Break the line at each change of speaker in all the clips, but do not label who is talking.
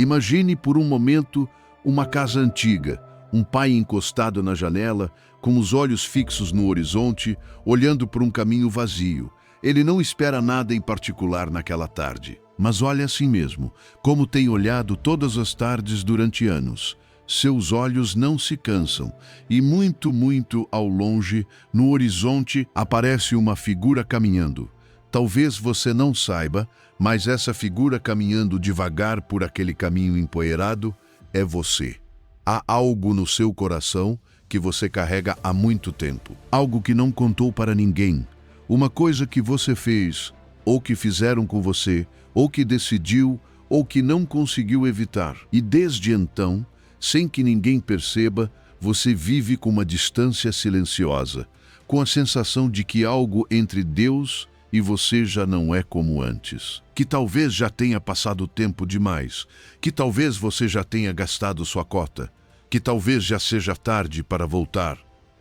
Imagine por um momento uma casa antiga, um pai encostado na janela, com os olhos fixos no horizonte, olhando por um caminho vazio. Ele não espera nada em particular naquela tarde, mas olha assim mesmo, como tem olhado todas as tardes durante anos. Seus olhos não se cansam, e muito ao longe, no horizonte, aparece uma figura caminhando. Talvez você não saiba, mas essa figura caminhando devagar por aquele caminho empoeirado é você. Há algo no seu coração que você carrega há muito tempo. Algo que não contou para ninguém. Uma coisa que você fez, ou que fizeram com você, ou que decidiu, ou que não conseguiu evitar. E desde então, sem que ninguém perceba, você vive com uma distância silenciosa, com a sensação de que algo entre Deus e você já não é como antes. Que talvez já tenha passado tempo demais, que talvez você já tenha gastado sua cota, que talvez já seja tarde para voltar.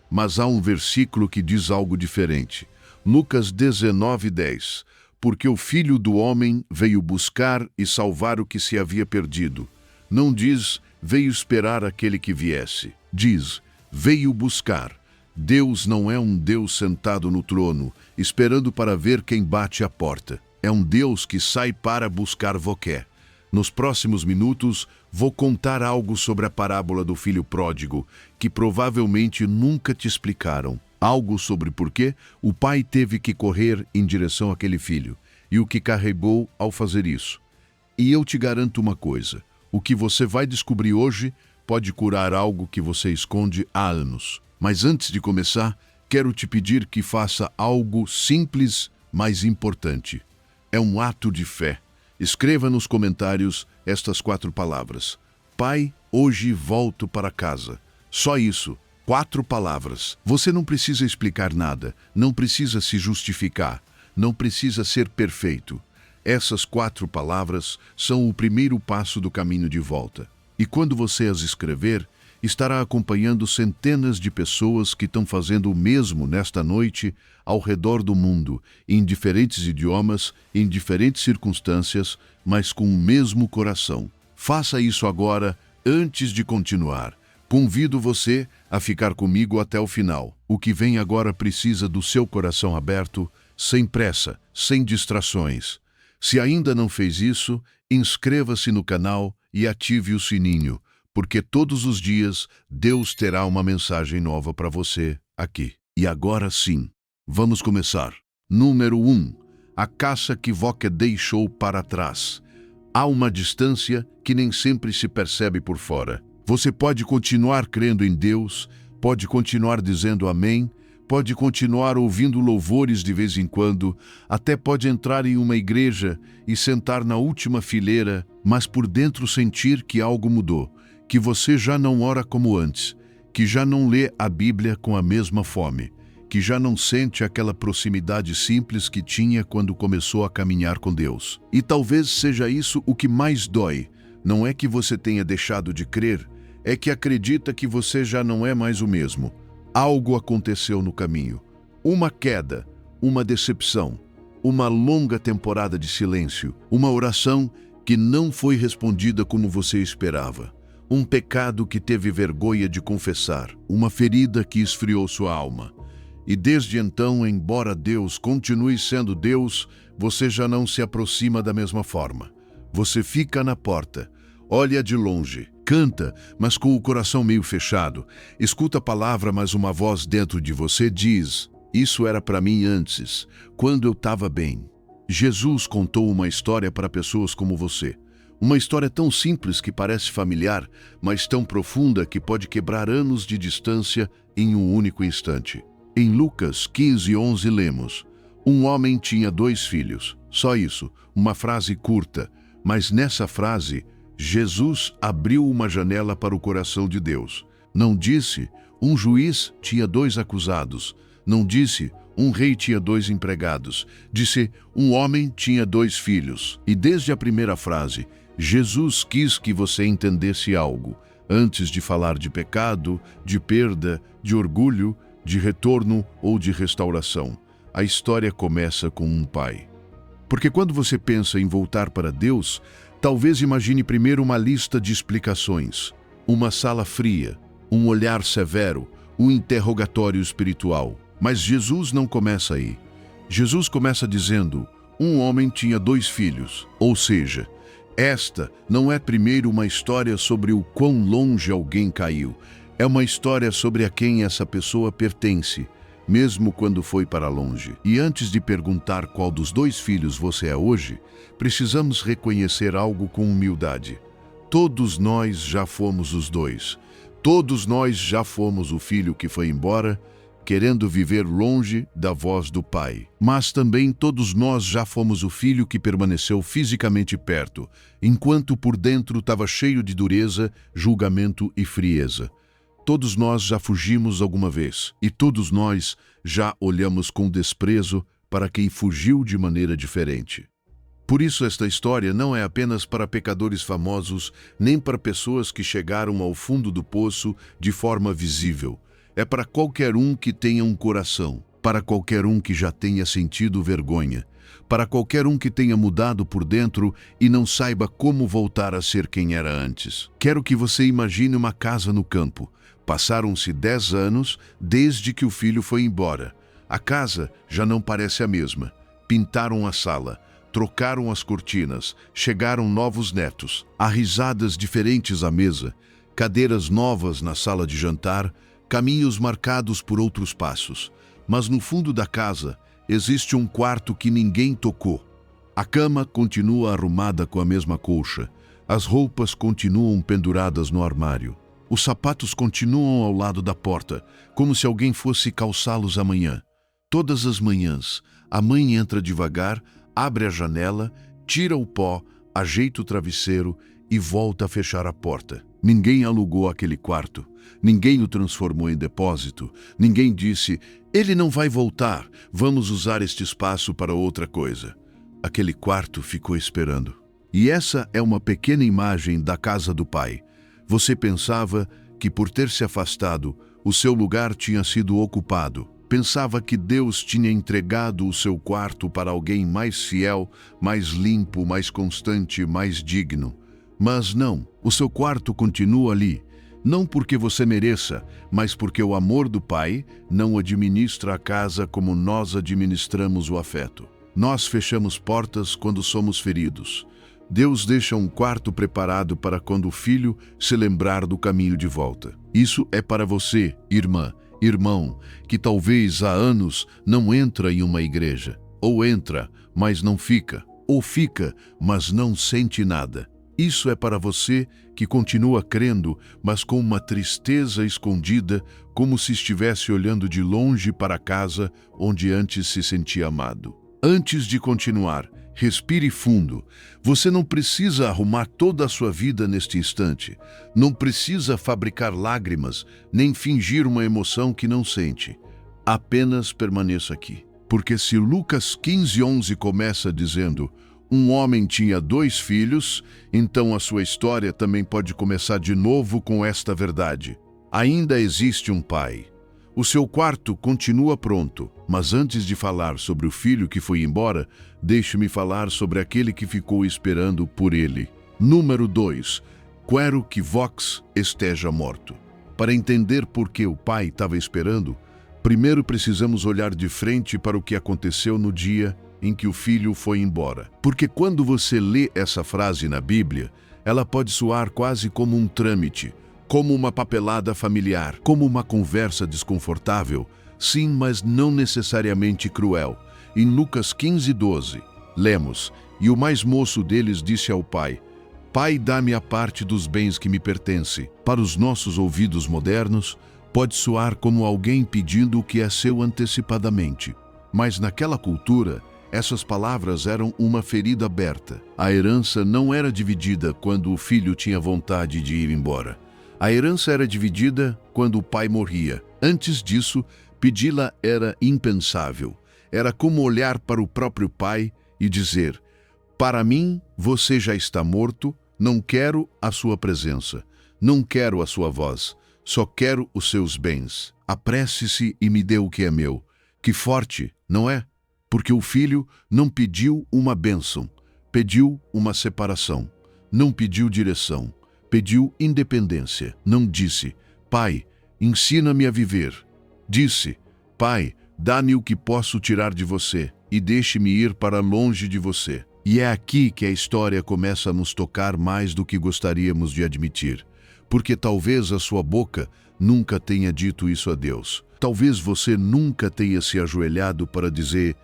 Mas há um versículo que diz algo diferente. Lucas 19:10. Porque o Filho do Homem veio buscar e salvar o que se havia perdido. Não diz, veio esperar aquele que viesse. Diz, veio buscar. Deus não é um Deus sentado no trono, esperando para ver quem bate à porta. É um Deus que sai para buscar quer. Nos próximos minutos, vou contar algo sobre a parábola do filho pródigo, que provavelmente nunca te explicaram. Algo sobre por que o pai teve que correr em direção àquele filho, e o que carregou ao fazer isso. E eu te garanto uma coisa, o que você vai descobrir hoje pode curar algo que você esconde há anos. Mas antes de começar, quero te pedir que faça algo simples, mas importante. É um ato de fé. Escreva nos comentários estas 4 palavras. Pai, hoje volto para casa. Só isso, 4 palavras. Você não precisa explicar nada, não precisa se justificar, não precisa ser perfeito. Essas 4 palavras são o primeiro passo do caminho de volta. E quando você as escrever, estará acompanhando centenas de pessoas que estão fazendo o mesmo nesta noite ao redor do mundo, em diferentes idiomas, em diferentes circunstâncias, mas com o mesmo coração. Faça isso agora, antes de continuar. Convido você a ficar comigo até o final. O que vem agora precisa do seu coração aberto, sem pressa, sem distrações. Se ainda não fez isso, inscreva-se no canal e ative o sininho, porque todos os dias Deus terá uma mensagem nova para você aqui. E agora sim, vamos começar. Número 1. A caça que você deixou para trás. Há uma distância que nem sempre se percebe por fora. Você pode continuar crendo em Deus, pode continuar dizendo amém, pode continuar ouvindo louvores de vez em quando, até pode entrar em uma igreja e sentar na última fileira, mas por dentro sentir que algo mudou, que você já não ora como antes, que já não lê a Bíblia com a mesma fome, que já não sente aquela proximidade simples que tinha quando começou a caminhar com Deus. E talvez seja isso o que mais dói. Não é que você tenha deixado de crer, é que acredita que você já não é mais o mesmo. Algo aconteceu no caminho. Uma queda, uma decepção, uma longa temporada de silêncio, uma oração que não foi respondida como você esperava. Um pecado que teve vergonha de confessar, uma ferida que esfriou sua alma. E desde então, embora Deus continue sendo Deus, você já não se aproxima da mesma forma. Você fica na porta, olha de longe, canta, mas com o coração meio fechado. Escuta a palavra, mas uma voz dentro de você diz, isso era para mim antes, quando eu estava bem. Jesus contou uma história para pessoas como você. Uma história tão simples que parece familiar, mas tão profunda que pode quebrar anos de distância em um único instante. Em Lucas 15:11 lemos, um homem tinha 2 filhos. Só isso, uma frase curta, mas nessa frase, Jesus abriu uma janela para o coração de Deus. Não disse, um juiz tinha 2 acusados. Não disse, um rei tinha 2 empregados. Disse, um homem tinha 2 filhos. E desde a primeira frase, Jesus quis que você entendesse algo, antes de falar de pecado, de perda, de orgulho, de retorno ou de restauração. A história começa com um pai. Porque quando você pensa em voltar para Deus, Talvez imagine primeiro uma lista de explicações, uma sala fria, um olhar severo, um interrogatório espiritual. Mas Jesus não começa aí. Jesus começa dizendo: um homem tinha 2 filhos. Ou seja, esta não é primeiro uma história sobre o quão longe alguém caiu. É uma história sobre a quem essa pessoa pertence, mesmo quando foi para longe. E antes de perguntar qual dos 2 filhos você é hoje, precisamos reconhecer algo com humildade. Todos nós já fomos os 2. Todos nós já fomos o filho que foi embora, querendo viver longe da voz do Pai. Mas também todos nós já fomos o filho que permaneceu fisicamente perto, enquanto por dentro estava cheio de dureza, julgamento e frieza. Todos nós já fugimos alguma vez, e todos nós já olhamos com desprezo para quem fugiu de maneira diferente. Por isso esta história não é apenas para pecadores famosos, nem para pessoas que chegaram ao fundo do poço de forma visível. É para qualquer um que tenha um coração, para qualquer um que já tenha sentido vergonha, para qualquer um que tenha mudado por dentro e não saiba como voltar a ser quem era antes. Quero que você imagine uma casa no campo. Passaram-se 10 anos desde que o filho foi embora. A casa já não parece a mesma. Pintaram a sala, trocaram as cortinas, chegaram novos netos. Há risadas diferentes à mesa, cadeiras novas na sala de jantar, caminhos marcados por outros passos. Mas no fundo da casa existe um quarto que ninguém tocou. A cama continua arrumada com a mesma colcha. As roupas continuam penduradas no armário. Os sapatos continuam ao lado da porta, como se alguém fosse calçá-los amanhã. Todas as manhãs, a mãe entra devagar, abre a janela, tira o pó, ajeita o travesseiro e volta a fechar a porta. Ninguém alugou aquele quarto. Ninguém o transformou em depósito. Ninguém disse: ele não vai voltar, vamos usar este espaço para outra coisa. Aquele quarto ficou esperando. E essa é uma pequena imagem da casa do Pai. Você pensava que por ter se afastado, o seu lugar tinha sido ocupado. Pensava que Deus tinha entregado o seu quarto para alguém mais fiel, mais limpo, mais constante, mais digno. Mas não, o seu quarto continua ali. Não porque você mereça, mas porque o amor do Pai não administra a casa como nós administramos o afeto. Nós fechamos portas quando somos feridos. Deus deixa um quarto preparado para quando o filho se lembrar do caminho de volta. Isso é para você, irmã, irmão, que talvez há anos não entra em uma igreja. Ou entra, mas não fica. Ou fica, mas não sente nada. Isso é para você que continua crendo, mas com uma tristeza escondida, como se estivesse olhando de longe para a casa onde antes se sentia amado. Antes de continuar, respire fundo. Você não precisa arrumar toda a sua vida neste instante. Não precisa fabricar lágrimas, nem fingir uma emoção que não sente. Apenas permaneça aqui. Porque se Lucas 15:11 começa dizendo: um homem tinha 2 filhos, então a sua história também pode começar de novo com esta verdade. Ainda existe um pai. O seu quarto continua pronto, mas antes de falar sobre o filho que foi embora, deixe-me falar sobre aquele que ficou esperando por ele. Número 2. Quero que Vox esteja morto. Para entender por que o pai estava esperando, primeiro precisamos olhar de frente para o que aconteceu no dia em que o filho foi embora. Porque quando você lê essa frase na Bíblia, ela pode soar quase como um trâmite, como uma papelada familiar, como uma conversa desconfortável, sim, mas não necessariamente cruel. Em Lucas 15:12, lemos: e o mais moço deles disse ao pai: Pai, dá-me a parte dos bens que me pertence. Para os nossos ouvidos modernos, pode soar como alguém pedindo o que é seu antecipadamente. Mas naquela cultura, essas palavras eram uma ferida aberta. A herança não era dividida quando o filho tinha vontade de ir embora. A herança era dividida quando o pai morria. Antes disso, pedi-la era impensável. Era como olhar para o próprio pai e dizer: para mim, você já está morto, não quero a sua presença, não quero a sua voz, só quero os seus bens. Apresse-se e me dê o que é meu. Que forte, não é? Porque o filho não pediu uma bênção, pediu uma separação. Não pediu direção, pediu independência. Não disse: Pai, ensina-me a viver. Disse: Pai, dá-me o que posso tirar de você e deixe-me ir para longe de você. E é aqui que a história começa a nos tocar mais do que gostaríamos de admitir. Porque talvez a sua boca nunca tenha dito isso a Deus. Talvez você nunca tenha se ajoelhado para dizer: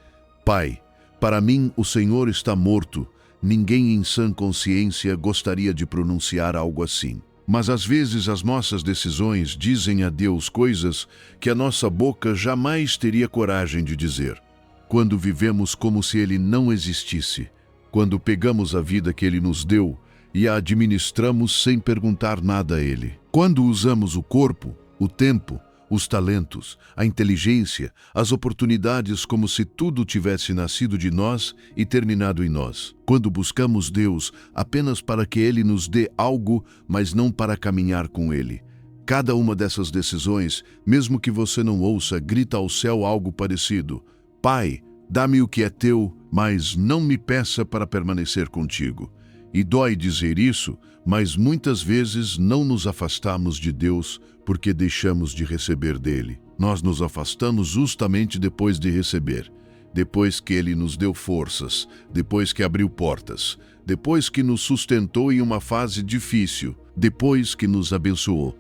Pai, para mim o Senhor está morto. Ninguém em sã consciência gostaria de pronunciar algo assim. Mas às vezes as nossas decisões dizem a Deus coisas que a nossa boca jamais teria coragem de dizer. Quando vivemos como se Ele não existisse, quando pegamos a vida que Ele nos deu e a administramos sem perguntar nada a Ele. Quando usamos o corpo, o tempo, os talentos, a inteligência, as oportunidades como se tudo tivesse nascido de nós e terminado em nós. Quando buscamos Deus apenas para que Ele nos dê algo, mas não para caminhar com Ele. Cada uma dessas decisões, mesmo que você não ouça, grita ao céu algo parecido: Pai, dá-me o que é teu, mas não me peça para permanecer contigo. E dói dizer isso, mas muitas vezes não nos afastamos de Deus porque deixamos de receber dele. Nós nos afastamos justamente depois de receber, depois que Ele nos deu forças, depois que abriu portas, depois que nos sustentou em uma fase difícil, depois que nos abençoou.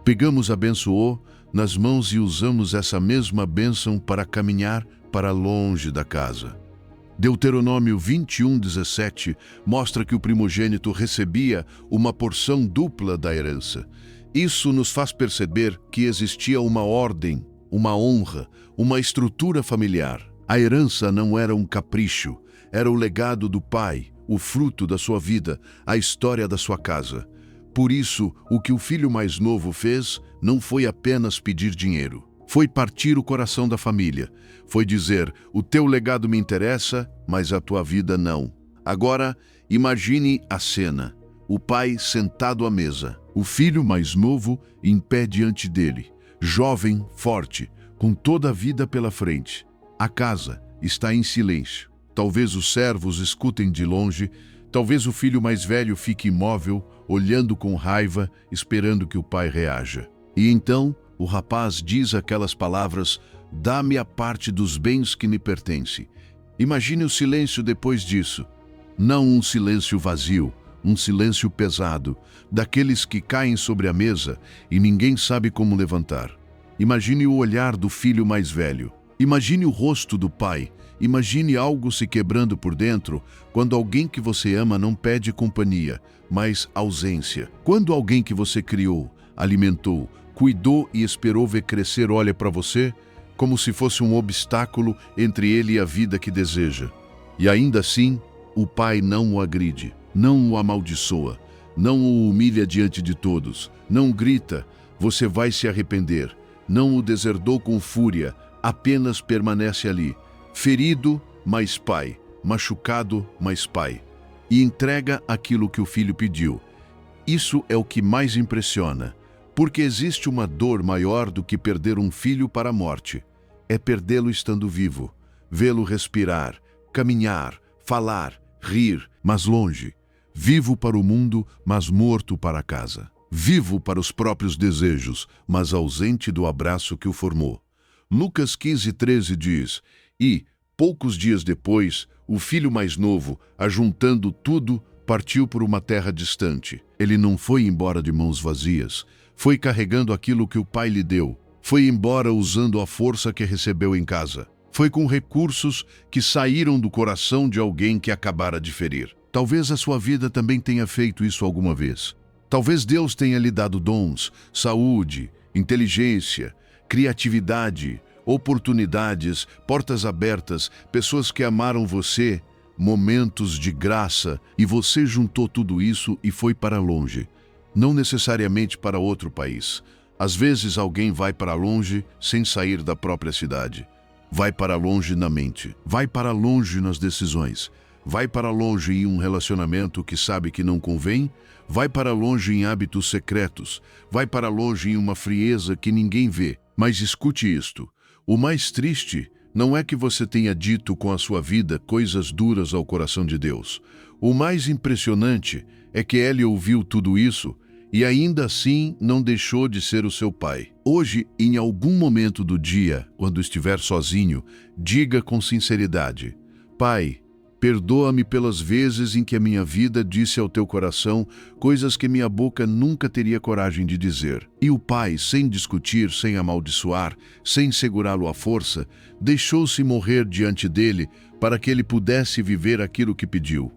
Pegamos abençoou nas mãos e usamos essa mesma bênção para caminhar para longe da casa. Deuteronômio 21:17 mostra que o primogênito recebia uma porção dupla da herança. Isso nos faz perceber que existia uma ordem, uma honra, uma estrutura familiar. A herança não era um capricho, era o legado do pai, o fruto da sua vida, a história da sua casa. Por isso, o que o filho mais novo fez não foi apenas pedir dinheiro. Foi partir o coração da família. Foi dizer: o teu legado me interessa, mas a tua vida não. Agora, imagine a cena. O pai sentado à mesa. O filho mais novo em pé diante dele. Jovem, forte, com toda a vida pela frente. A casa está em silêncio. Talvez os servos escutem de longe. Talvez o filho mais velho fique imóvel, olhando com raiva, esperando que o pai reaja. E então, o rapaz diz aquelas palavras: dá-me a parte dos bens que me pertence. Imagine o silêncio depois disso. Não um silêncio vazio, um silêncio pesado, daqueles que caem sobre a mesa e ninguém sabe como levantar. Imagine o olhar do filho mais velho. Imagine o rosto do pai. Imagine algo se quebrando por dentro quando alguém que você ama não pede companhia, mas ausência. Quando alguém que você criou, alimentou, cuidou e esperou ver crescer olha para você como se fosse um obstáculo entre ele e a vida que deseja. E ainda assim, o pai não o agride, não o amaldiçoa, não o humilha diante de todos, não grita: você vai se arrepender, não o deserdou com fúria, apenas permanece ali, ferido, mas pai, machucado, mas pai, e entrega aquilo que o filho pediu. Isso é o que mais impressiona. Porque existe uma dor maior do que perder um filho para a morte. É perdê-lo estando vivo, vê-lo respirar, caminhar, falar, rir, mas longe. Vivo para o mundo, mas morto para casa. Vivo para os próprios desejos, mas ausente do abraço que o formou. Lucas 15:13 diz: E, poucos dias depois, o filho mais novo, ajuntando tudo, partiu por uma terra distante. Ele não foi embora de mãos vazias. Foi carregando aquilo que o pai lhe deu. Foi embora usando a força que recebeu em casa. Foi com recursos que saíram do coração de alguém que acabara de ferir. Talvez a sua vida também tenha feito isso alguma vez. Talvez Deus tenha lhe dado dons, saúde, inteligência, criatividade, oportunidades, portas abertas, pessoas que amaram você, momentos de graça, e você juntou tudo isso e foi para longe. Não necessariamente para outro país. Às vezes alguém vai para longe sem sair da própria cidade. Vai para longe na mente. Vai para longe nas decisões. Vai para longe em um relacionamento que sabe que não convém. Vai para longe em hábitos secretos. Vai para longe em uma frieza que ninguém vê. Mas escute isto. O mais triste não é que você tenha dito com a sua vida coisas duras ao coração de Deus. O mais impressionante é que Ellie ouviu tudo isso e ainda assim não deixou de ser o seu pai. Hoje, em algum momento do dia, quando estiver sozinho, diga com sinceridade: Pai, perdoa-me pelas vezes em que a minha vida disse ao teu coração coisas que minha boca nunca teria coragem de dizer. E o pai, sem discutir, sem amaldiçoar, sem segurá-lo à força, deixou-se morrer diante dele para que ele pudesse viver aquilo que pediu.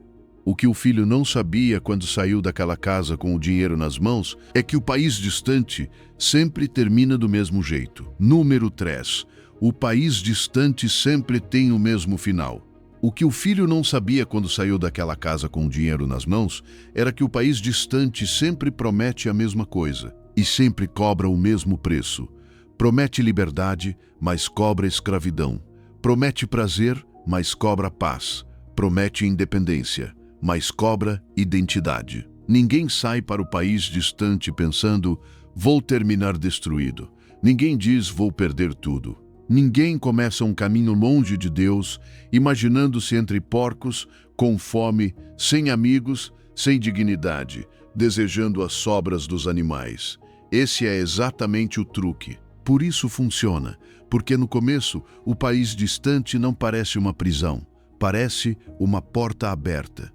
O que o filho não sabia quando saiu daquela casa com o dinheiro nas mãos é que o país distante sempre termina do mesmo jeito. Número 3. O país distante sempre tem o mesmo final. O que o filho não sabia quando saiu daquela casa com o dinheiro nas mãos era que o país distante sempre promete a mesma coisa e sempre cobra o mesmo preço. Promete liberdade, mas cobra escravidão. Promete prazer, mas cobra paz. Promete independência, mas cobra identidade. Ninguém sai para o país distante pensando, vou terminar destruído. Ninguém diz, vou perder tudo. Ninguém começa um caminho longe de Deus, imaginando-se entre porcos, com fome, sem amigos, sem dignidade, desejando as sobras dos animais. Esse é exatamente o truque. Por isso funciona, porque no começo o país distante não parece uma prisão, parece uma porta aberta.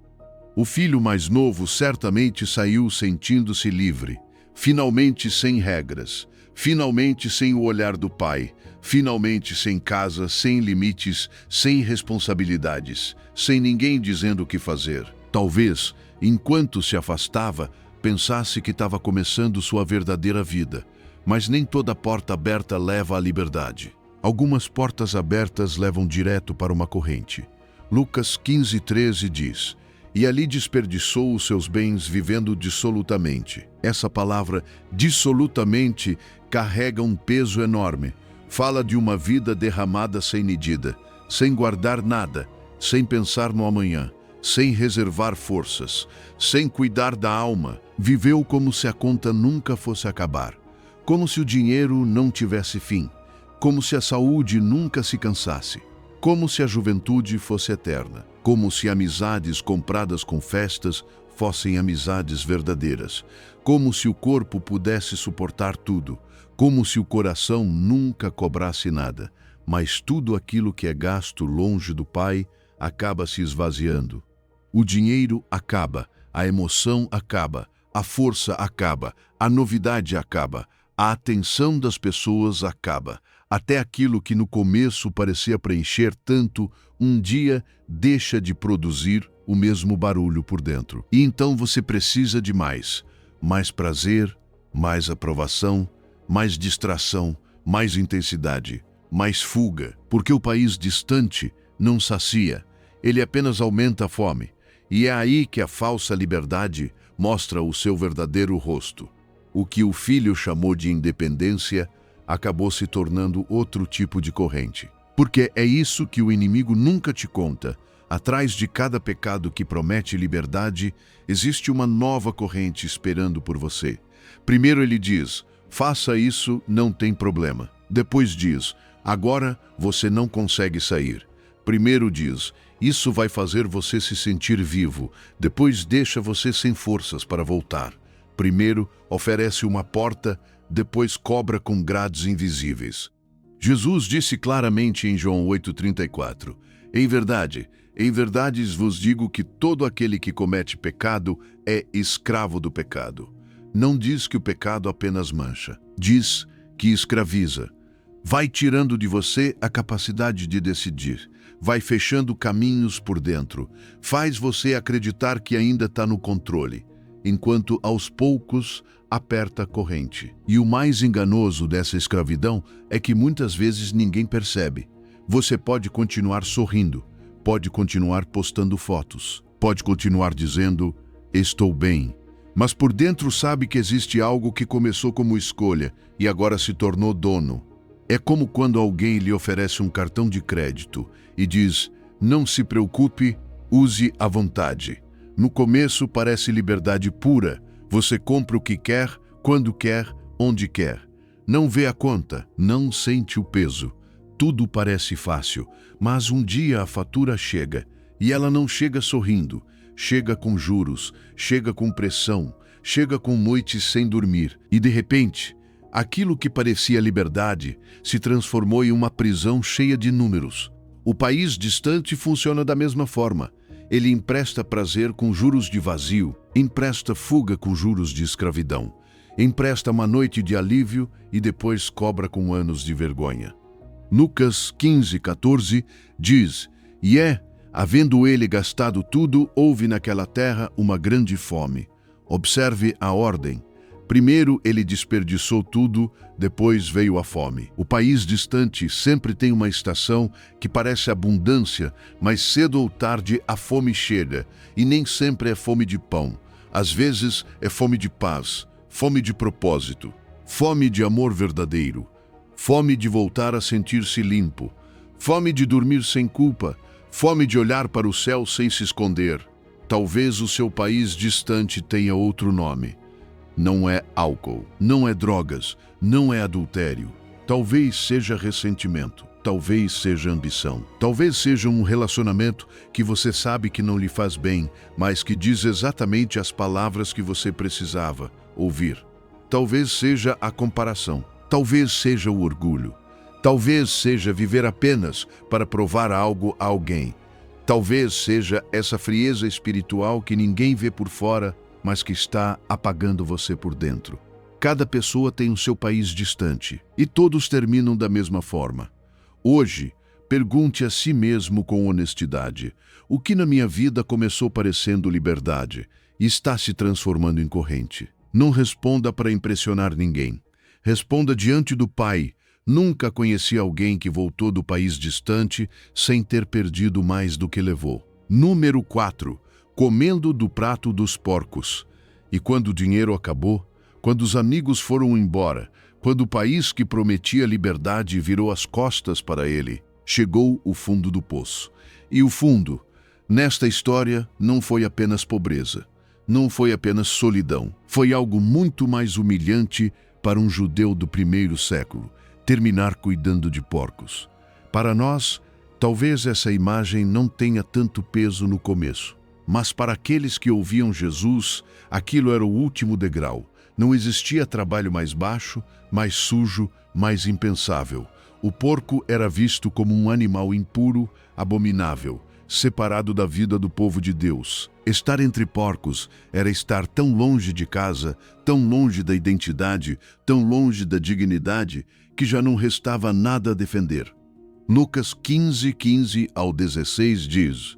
O filho mais novo certamente saiu sentindo-se livre, finalmente sem regras, finalmente sem o olhar do pai, finalmente sem casa, sem limites, sem responsabilidades, sem ninguém dizendo o que fazer. Talvez, enquanto se afastava, pensasse que estava começando sua verdadeira vida, mas nem toda porta aberta leva à liberdade. Algumas portas abertas levam direto para uma corrente. Lucas 15:13 diz: e ali desperdiçou os seus bens vivendo dissolutamente. Essa palavra, dissolutamente, carrega um peso enorme. Fala de uma vida derramada sem medida, sem guardar nada, sem pensar no amanhã, sem reservar forças, sem cuidar da alma. Viveu como se a conta nunca fosse acabar, como se o dinheiro não tivesse fim, como se a saúde nunca se cansasse, como se a juventude fosse eterna, como se amizades compradas com festas fossem amizades verdadeiras, como se o corpo pudesse suportar tudo, como se o coração nunca cobrasse nada, mas tudo aquilo que é gasto longe do Pai acaba se esvaziando. O dinheiro acaba, a emoção acaba, a força acaba, a novidade acaba, a atenção das pessoas acaba. Até aquilo que no começo parecia preencher tanto, um dia deixa de produzir o mesmo barulho por dentro. E então você precisa de mais prazer, mais aprovação, mais distração, mais intensidade, mais fuga, porque o país distante não sacia, ele apenas aumenta a fome. E é aí que a falsa liberdade mostra o seu verdadeiro rosto. O que o filho chamou de independência acabou se tornando outro tipo de corrente. Porque é isso que o inimigo nunca te conta. Atrás de cada pecado que promete liberdade, existe uma nova corrente esperando por você. Primeiro ele diz, faça isso, não tem problema. Depois diz, agora você não consegue sair. Primeiro diz, isso vai fazer você se sentir vivo. Depois deixa você sem forças para voltar. Primeiro oferece uma porta, depois cobra com grades invisíveis. Jesus disse claramente em João 8,34, em verdade vos digo que todo aquele que comete pecado é escravo do pecado. Não diz que o pecado apenas mancha, diz que escraviza. Vai tirando de você a capacidade de decidir, vai fechando caminhos por dentro, faz você acreditar que ainda está no controle, enquanto aos poucos aperta a corrente. E o mais enganoso dessa escravidão é que muitas vezes ninguém percebe. Você pode continuar sorrindo, pode continuar postando fotos, pode continuar dizendo, estou bem, mas por dentro sabe que existe algo que começou como escolha e agora se tornou dono. É como quando alguém lhe oferece um cartão de crédito e diz, não se preocupe, use à vontade. No começo parece liberdade pura, você compra o que quer, quando quer, onde quer. Não vê a conta, não sente o peso. Tudo parece fácil, mas um dia a fatura chega, e ela não chega sorrindo, chega com juros, chega com pressão, chega com noites sem dormir. E de repente, aquilo que parecia liberdade se transformou em uma prisão cheia de números. O país distante funciona da mesma forma. Ele empresta prazer com juros de vazio, empresta fuga com juros de escravidão, empresta uma noite de alívio e depois cobra com anos de vergonha. Lucas 15:14 diz: "E havendo ele gastado tudo, houve naquela terra uma grande fome." Observe a ordem. Primeiro ele desperdiçou tudo, depois veio a fome. O país distante sempre tem uma estação que parece abundância, mas cedo ou tarde a fome chega, e nem sempre é fome de pão. Às vezes é fome de paz, fome de propósito, fome de amor verdadeiro, fome de voltar a sentir-se limpo, fome de dormir sem culpa, fome de olhar para o céu sem se esconder. Talvez o seu país distante tenha outro nome. Não é álcool, não é drogas, não é adultério. Talvez seja ressentimento, talvez seja ambição. Talvez seja um relacionamento que você sabe que não lhe faz bem, mas que diz exatamente as palavras que você precisava ouvir. Talvez seja a comparação, talvez seja o orgulho. Talvez seja viver apenas para provar algo a alguém. Talvez seja essa frieza espiritual que ninguém vê por fora, mas que está apagando você por dentro. Cada pessoa tem o seu país distante, e todos terminam da mesma forma. Hoje, pergunte a si mesmo com honestidade: o que na minha vida começou parecendo liberdade e está se transformando em corrente? Não responda para impressionar ninguém. Responda diante do Pai. Nunca conheci alguém que voltou do país distante sem ter perdido mais do que levou. Número 4. Comendo do prato dos porcos. E quando o dinheiro acabou, quando os amigos foram embora, quando o país que prometia liberdade virou as costas para ele, chegou o fundo do poço. E o fundo, nesta história, não foi apenas pobreza, não foi apenas solidão, foi algo muito mais humilhante para um judeu do primeiro século, terminar cuidando de porcos. Para nós, talvez essa imagem não tenha tanto peso no começo. Mas para aqueles que ouviam Jesus, aquilo era o último degrau. Não existia trabalho mais baixo, mais sujo, mais impensável. O porco era visto como um animal impuro, abominável, separado da vida do povo de Deus. Estar entre porcos era estar tão longe de casa, tão longe da identidade, tão longe da dignidade, que já não restava nada a defender. Lucas 15:15-16 diz: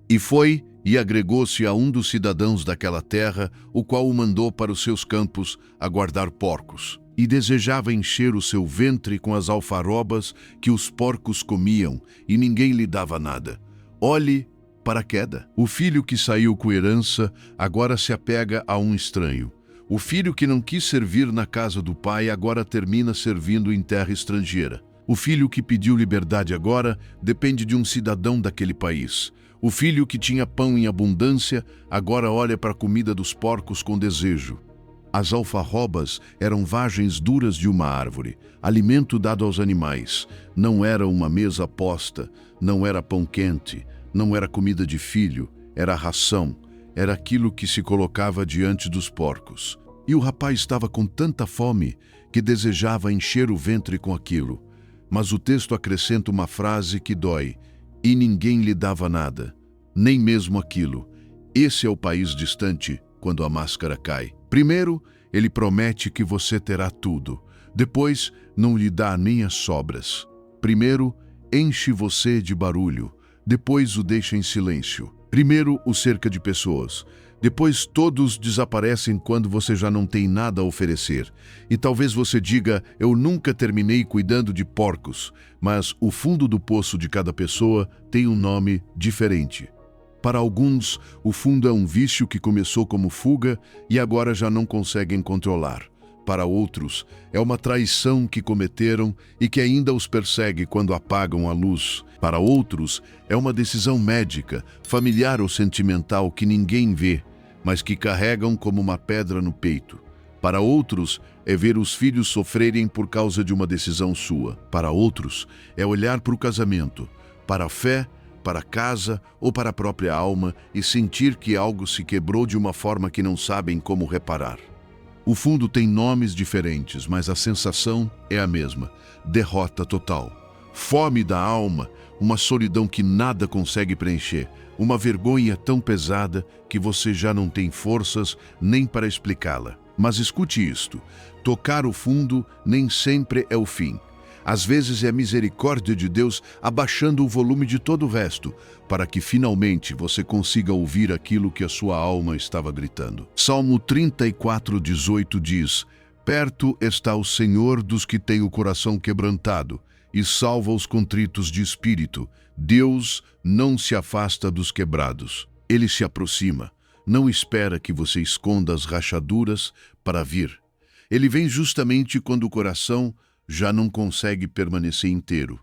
"E foi e agregou-se a um dos cidadãos daquela terra, o qual o mandou para os seus campos a guardar porcos, e desejava encher o seu ventre com as alfarrobas que os porcos comiam, e ninguém lhe dava nada. Olhe para a queda. O filho que saiu com herança agora se apega a um estranho. O filho que não quis servir na casa do pai agora termina servindo em terra estrangeira. O filho que pediu liberdade agora depende de um cidadão daquele país. O filho que tinha pão em abundância agora olha para a comida dos porcos com desejo. As alfarrobas eram vagens duras de uma árvore, alimento dado aos animais. Não era uma mesa posta, não era pão quente, não era comida de filho, era ração, era aquilo que se colocava diante dos porcos. E o rapaz estava com tanta fome que desejava encher o ventre com aquilo. Mas o texto acrescenta uma frase que dói: e ninguém lhe dava nada, nem mesmo aquilo. Esse é o país distante quando a máscara cai. Primeiro, ele promete que você terá tudo. Depois, não lhe dá nem as sobras. Primeiro, enche você de barulho. Depois, o deixa em silêncio. Primeiro, o cerca de pessoas. Depois, todos desaparecem quando você já não tem nada a oferecer. E talvez você diga: eu nunca terminei cuidando de porcos. Mas o fundo do poço de cada pessoa tem um nome diferente. Para alguns, o fundo é um vício que começou como fuga e agora já não conseguem controlar. Para outros, é uma traição que cometeram e que ainda os persegue quando apagam a luz. Para outros, é uma decisão médica, familiar ou sentimental que ninguém vê, mas que carregam como uma pedra no peito. Para outros, é ver os filhos sofrerem por causa de uma decisão sua. Para outros, é olhar para o casamento, para a fé, para casa ou para a própria alma e sentir que algo se quebrou de uma forma que não sabem como reparar. O fundo tem nomes diferentes, mas a sensação é a mesma: derrota total. Fome da alma, uma solidão que nada consegue preencher, uma vergonha tão pesada que você já não tem forças nem para explicá-la. Mas escute isto: tocar o fundo nem sempre é o fim. Às vezes é a misericórdia de Deus abaixando o volume de todo o resto, para que finalmente você consiga ouvir aquilo que a sua alma estava gritando. Salmo 34:18 diz: Perto está o Senhor dos que têm o coração quebrantado e salva os contritos de espírito. Deus não se afasta dos quebrados. Ele se aproxima. Não espera que você esconda as rachaduras para vir. Ele vem justamente quando o coração já não consegue permanecer inteiro.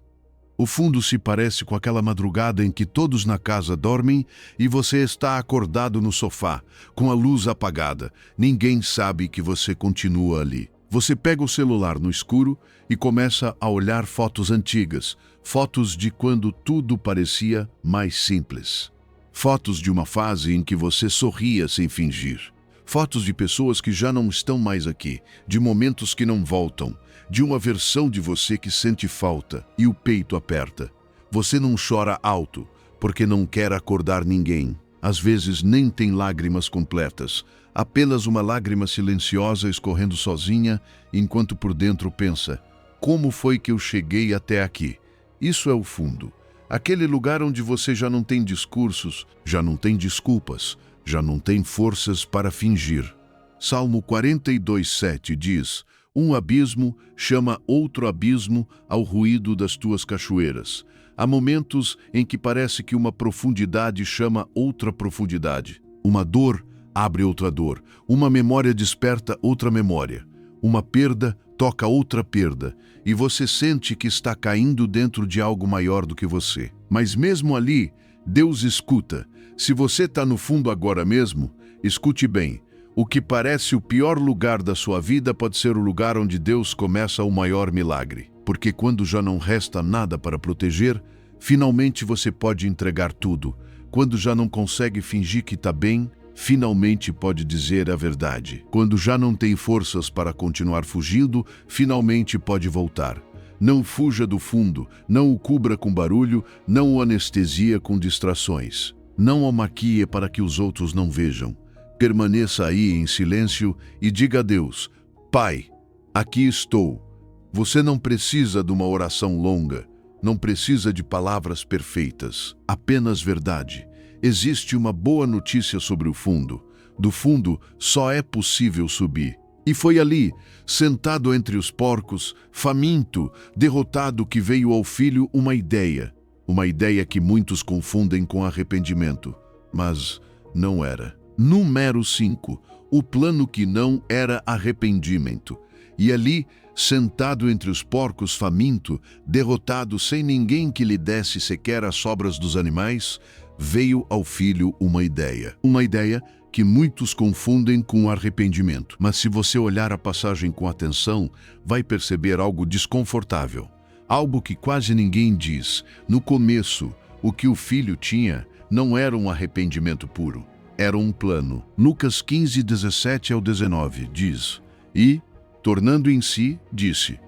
O fundo se parece com aquela madrugada em que todos na casa dormem e você está acordado no sofá, com a luz apagada. Ninguém sabe que você continua ali. Você pega o celular no escuro e começa a olhar fotos antigas, fotos de quando tudo parecia mais simples. Fotos de uma fase em que você sorria sem fingir. Fotos de pessoas que já não estão mais aqui, de momentos que não voltam, de uma versão de você que sente falta e o peito aperta. Você não chora alto, porque não quer acordar ninguém. Às vezes nem tem lágrimas completas, apenas uma lágrima silenciosa escorrendo sozinha, enquanto por dentro pensa: como foi que eu cheguei até aqui? Isso é o fundo. Aquele lugar onde você já não tem discursos, já não tem desculpas, já não tem forças para fingir. Salmo 42:7 diz: Um abismo chama outro abismo ao ruído das tuas cachoeiras. Há momentos em que parece que uma profundidade chama outra profundidade. Uma dor abre outra dor. Uma memória desperta outra memória. Uma perda toca outra perda. E você sente que está caindo dentro de algo maior do que você. Mas mesmo ali, Deus escuta. Se você está no fundo agora mesmo, escute bem. O que parece o pior lugar da sua vida pode ser o lugar onde Deus começa o maior milagre. Porque quando já não resta nada para proteger, finalmente você pode entregar tudo. Quando já não consegue fingir que está bem, finalmente pode dizer a verdade. Quando já não tem forças para continuar fugindo, finalmente pode voltar. Não fuja do fundo, não o cubra com barulho, não o anestesia com distrações. Não o maquie para que os outros não vejam. Permaneça aí em silêncio e diga a Deus: Pai, aqui estou. Você não precisa de uma oração longa, não precisa de palavras perfeitas, apenas verdade. Existe uma boa notícia sobre o fundo. Do fundo só é possível subir. E foi ali, sentado entre os porcos, faminto, derrotado, que veio ao filho uma ideia. Uma ideia que muitos confundem com arrependimento, mas não era. Número 5. O plano que não era arrependimento. E ali, sentado entre os porcos, faminto, derrotado, sem ninguém que lhe desse sequer as sobras dos animais, veio ao filho uma ideia. Uma ideia que muitos confundem com arrependimento. Mas se você olhar a passagem com atenção, vai perceber algo desconfortável. Algo que quase ninguém diz. No começo, o que o filho tinha não era um arrependimento puro. Era um plano. Lucas 15:17-19 diz: E, tornando em si, disse: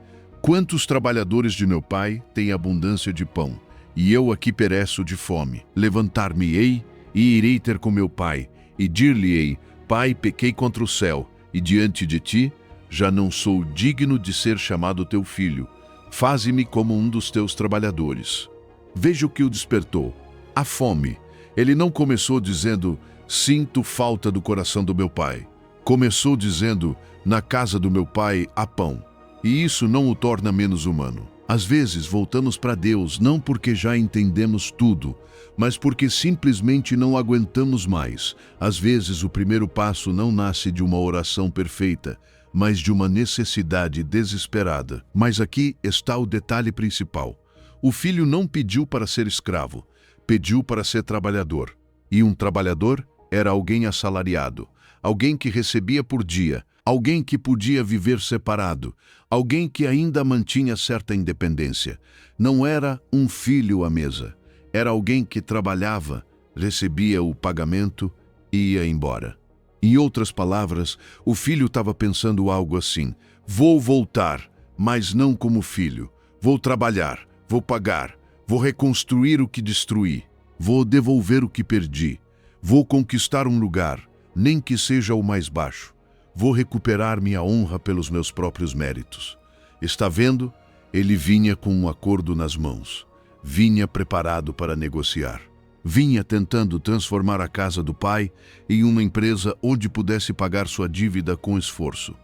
Quantos trabalhadores de meu pai têm abundância de pão, e eu aqui pereço de fome? Levantar-me-ei e irei ter com meu pai, e dir-lhe-ei: Pai, pequei contra o céu, e diante de ti já não sou digno de ser chamado teu filho. Faze-me como um dos teus trabalhadores. Veja o que o despertou: a fome. Ele não começou dizendo: Sinto falta do coração do meu pai. Começou dizendo: Na casa do meu pai há pão. E isso não o torna menos humano. Às vezes voltamos para Deus não porque já entendemos tudo, mas porque simplesmente não aguentamos mais. Às vezes o primeiro passo não nasce de uma oração perfeita, mas de uma necessidade desesperada. Mas aqui está o detalhe principal. O filho não pediu para ser escravo, pediu para ser trabalhador. E um trabalhador era alguém assalariado, alguém que recebia por dia, alguém que podia viver separado, alguém que ainda mantinha certa independência. Não era um filho à mesa, Era alguém que trabalhava, recebia o pagamento e ia embora. Em outras palavras, o filho estava pensando algo assim: vou voltar, mas não como filho. Vou trabalhar, vou pagar, vou reconstruir o que destruí, vou devolver o que perdi, vou conquistar um lugar, nem que seja o mais baixo. Vou recuperar minha honra pelos meus próprios méritos. Está vendo? Ele vinha com um acordo nas mãos. Vinha preparado para negociar. Vinha tentando transformar a casa do pai em uma empresa onde pudesse pagar sua dívida com esforço.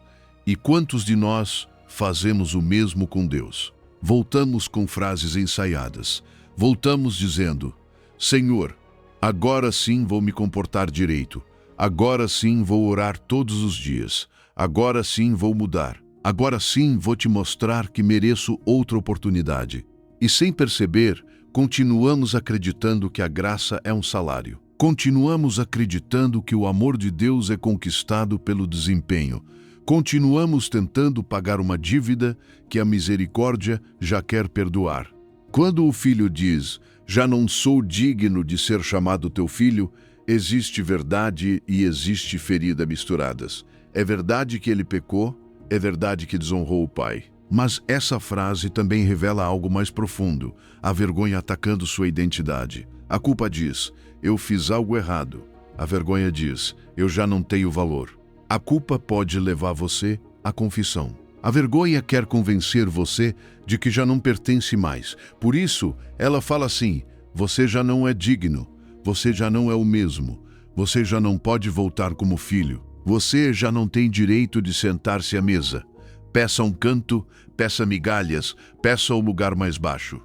E quantos de nós fazemos o mesmo com Deus? Voltamos com frases ensaiadas. Voltamos dizendo: Senhor, agora sim vou me comportar direito. Agora sim vou orar todos os dias. Agora sim vou mudar. Agora sim vou te mostrar que mereço outra oportunidade. E sem perceber, continuamos acreditando que a graça é um salário. Continuamos acreditando que o amor de Deus é conquistado pelo desempenho. Continuamos tentando pagar uma dívida que a misericórdia já quer perdoar. Quando o filho diz: já não sou digno de ser chamado teu filho, existe verdade e existe ferida misturadas. É verdade que ele pecou, é verdade que desonrou o pai. Mas essa frase também revela algo mais profundo, a vergonha atacando sua identidade. A culpa diz: eu fiz algo errado. A vergonha diz: eu já não tenho valor. A culpa pode levar você à confissão. A vergonha quer convencer você de que já não pertence mais. Por isso, ela fala assim: você já não é digno, você já não é o mesmo, você já não pode voltar como filho, você já não tem direito de sentar-se à mesa. Peça um canto, peça migalhas, peça o lugar mais baixo.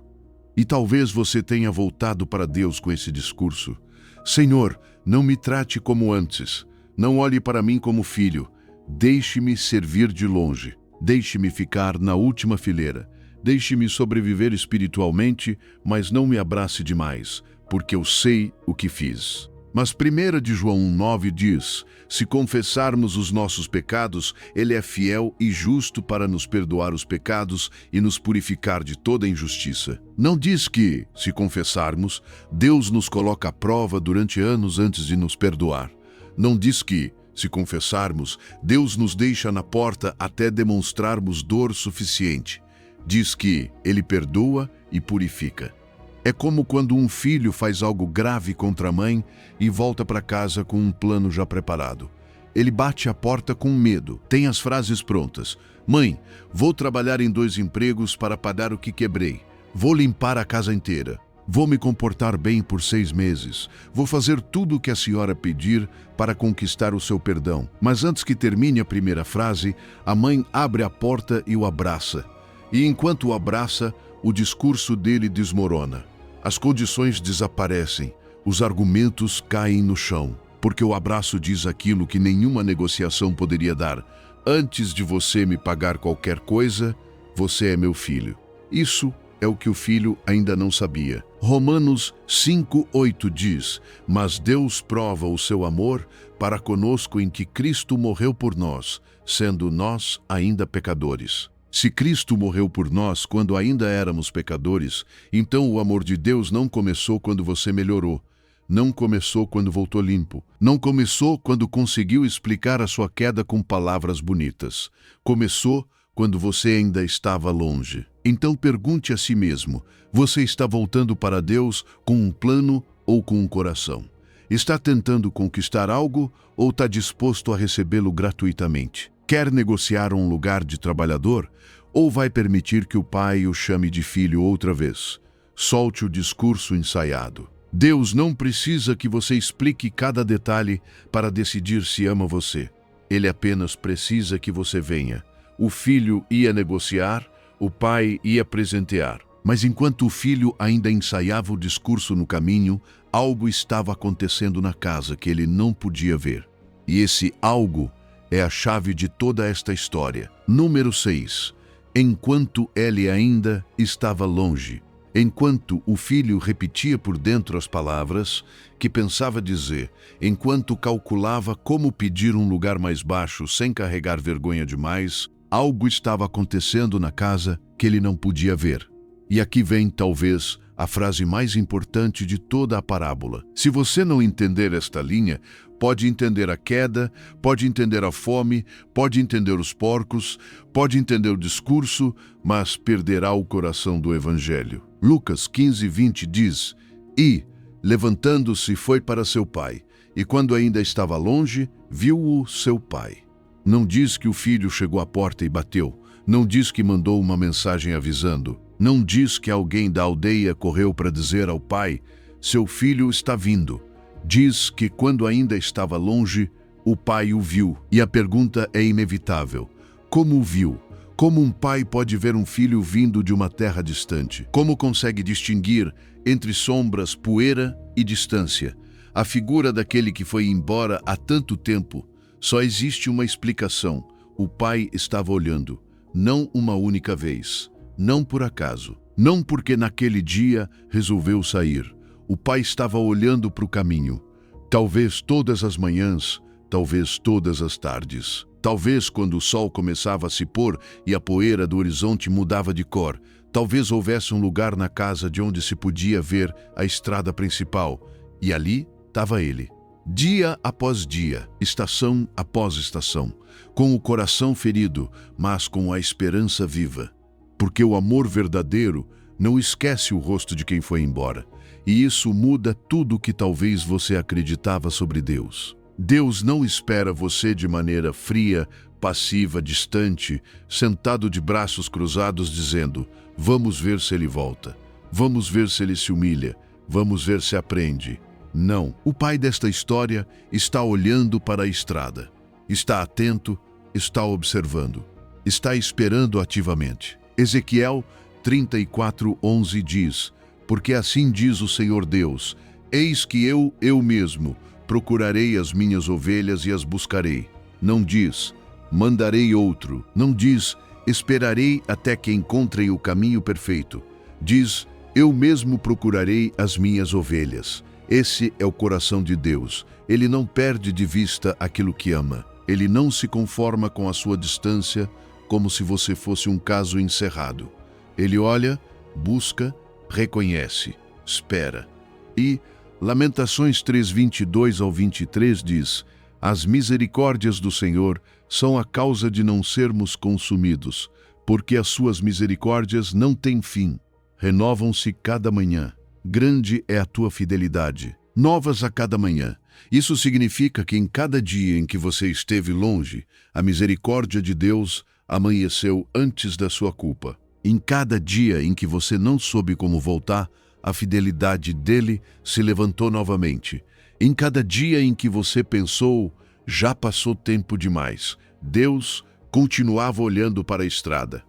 E talvez você tenha voltado para Deus com esse discurso: Senhor, não me trate como antes. Não olhe para mim como filho. Deixe-me servir de longe. Deixe-me ficar na última fileira. Deixe-me sobreviver espiritualmente, mas não me abrace demais, porque eu sei o que fiz. Mas 1 de João 1,9 diz: se confessarmos os nossos pecados, Ele é fiel e justo para nos perdoar os pecados e nos purificar de toda injustiça. Não diz que, se confessarmos, Deus nos coloca à prova durante anos antes de nos perdoar. Não diz que, se confessarmos, Deus nos deixa na porta até demonstrarmos dor suficiente. Diz que Ele perdoa e purifica. É como quando um filho faz algo grave contra a mãe e volta para casa com um plano já preparado. Ele bate a porta com medo, tem as frases prontas: mãe, vou trabalhar em 2 empregos para pagar o que quebrei. Vou limpar a casa inteira. Vou me comportar bem por 6 meses. Vou fazer tudo o que a senhora pedir para conquistar o seu perdão. Mas antes que termine a primeira frase, a mãe abre a porta e o abraça. E enquanto o abraça, o discurso dele desmorona. As condições desaparecem, os argumentos caem no chão, porque o abraço diz aquilo que nenhuma negociação poderia dar: antes de você me pagar qualquer coisa, você é meu filho. Isso é o que o filho ainda não sabia. Romanos 5,8 diz: mas Deus prova o seu amor para conosco em que Cristo morreu por nós, sendo nós ainda pecadores. Se Cristo morreu por nós quando ainda éramos pecadores, então o amor de Deus não começou quando você melhorou. Não começou quando voltou limpo. Não começou quando conseguiu explicar a sua queda com palavras bonitas. Começou quando você ainda estava longe. Então pergunte a si mesmo: você está voltando para Deus com um plano ou com um coração? Está tentando conquistar algo ou está disposto a recebê-lo gratuitamente? Quer negociar um lugar de trabalhador ou vai permitir que o pai o chame de filho outra vez? Solte o discurso ensaiado. Deus não precisa que você explique cada detalhe para decidir se ama você. Ele apenas precisa que você venha. O filho ia negociar, o pai ia presentear. Mas enquanto o filho ainda ensaiava o discurso no caminho, algo estava acontecendo na casa que ele não podia ver. E esse algo é a chave de toda esta história. Número 6. Enquanto ele ainda estava longe. Enquanto o filho repetia por dentro as palavras que pensava dizer, enquanto calculava como pedir um lugar mais baixo sem carregar vergonha demais, algo estava acontecendo na casa que ele não podia ver. E aqui vem, talvez, a frase mais importante de toda a parábola. Se você não entender esta linha, pode entender a queda, pode entender a fome, pode entender os porcos, pode entender o discurso, mas perderá o coração do Evangelho. Lucas 15:20 diz: E, levantando-se, foi para seu pai, e quando ainda estava longe, viu-o seu pai. Não diz que o filho chegou à porta e bateu, não diz que mandou uma mensagem avisando, não diz que alguém da aldeia correu para dizer ao pai: seu filho está vindo. Diz que quando ainda estava longe, o pai o viu. E a pergunta é inevitável: como o viu? Como um pai pode ver um filho vindo de uma terra distante? Como consegue distinguir entre sombras, poeira e distância a figura daquele que foi embora há tanto tempo? Só existe uma explicação: o pai estava olhando, não uma única vez, não por acaso, não porque naquele dia resolveu sair. O pai estava olhando para o caminho, talvez todas as manhãs, talvez todas as tardes, talvez quando o sol começava a se pôr e a poeira do horizonte mudava de cor, talvez houvesse um lugar na casa de onde se podia ver a estrada principal, e ali estava ele. Dia após dia, estação após estação, com o coração ferido, mas com a esperança viva. Porque o amor verdadeiro não esquece o rosto de quem foi embora. E isso muda tudo o que talvez você acreditava sobre Deus. Deus não espera você de maneira fria, passiva, distante, sentado de braços cruzados dizendo: vamos ver se ele volta, vamos ver se ele se humilha, vamos ver se aprende. Não, o pai desta história está olhando para a estrada, está atento, está observando, está esperando ativamente. Ezequiel 34:11 diz: porque assim diz o Senhor Deus: eis que eu mesmo, procurarei as minhas ovelhas e as buscarei. Não diz: mandarei outro. Não diz: esperarei até que encontrem o caminho perfeito. Diz: eu mesmo procurarei as minhas ovelhas. Esse é o coração de Deus. Ele não perde de vista aquilo que ama. Ele não se conforma com a sua distância como se você fosse um caso encerrado. Ele olha, busca, reconhece, espera. E Lamentações 3:22-23 diz: as misericórdias do Senhor são a causa de não sermos consumidos, porque as suas misericórdias não têm fim. Renovam-se cada manhã. Grande é a tua fidelidade, novas a cada manhã. Isso significa que em cada dia em que você esteve longe, a misericórdia de Deus amanheceu antes da sua culpa. Em cada dia em que você não soube como voltar, a fidelidade dele se levantou novamente. Em cada dia em que você pensou: já passou tempo demais, Deus continuava olhando para a estrada.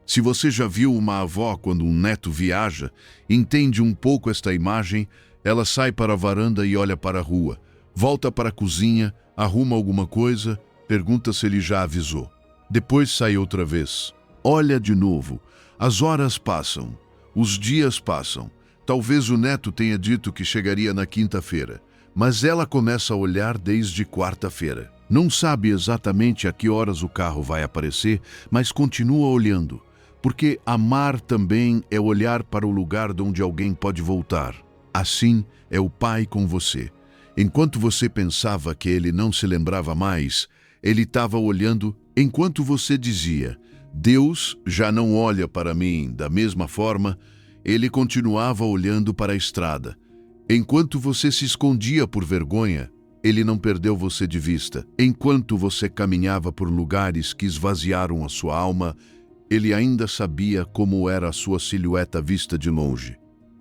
Se você já viu uma avó quando um neto viaja, entende um pouco esta imagem. Ela sai para a varanda e olha para a rua, volta para a cozinha, arruma alguma coisa, pergunta se ele já avisou. Depois sai outra vez, olha de novo. As horas passam, os dias passam. Talvez o neto tenha dito que chegaria na quinta-feira, mas ela começa a olhar desde quarta-feira. Não sabe exatamente a que horas o carro vai aparecer, mas continua olhando. Porque amar também é olhar para o lugar de onde alguém pode voltar. Assim é o pai com você. Enquanto você pensava que ele não se lembrava mais, ele estava olhando enquanto você dizia: Deus já não olha para mim da mesma forma. Ele continuava olhando para a estrada. Enquanto você se escondia por vergonha, ele não perdeu você de vista. Enquanto você caminhava por lugares que esvaziaram a sua alma, ele ainda sabia como era a sua silhueta vista de longe.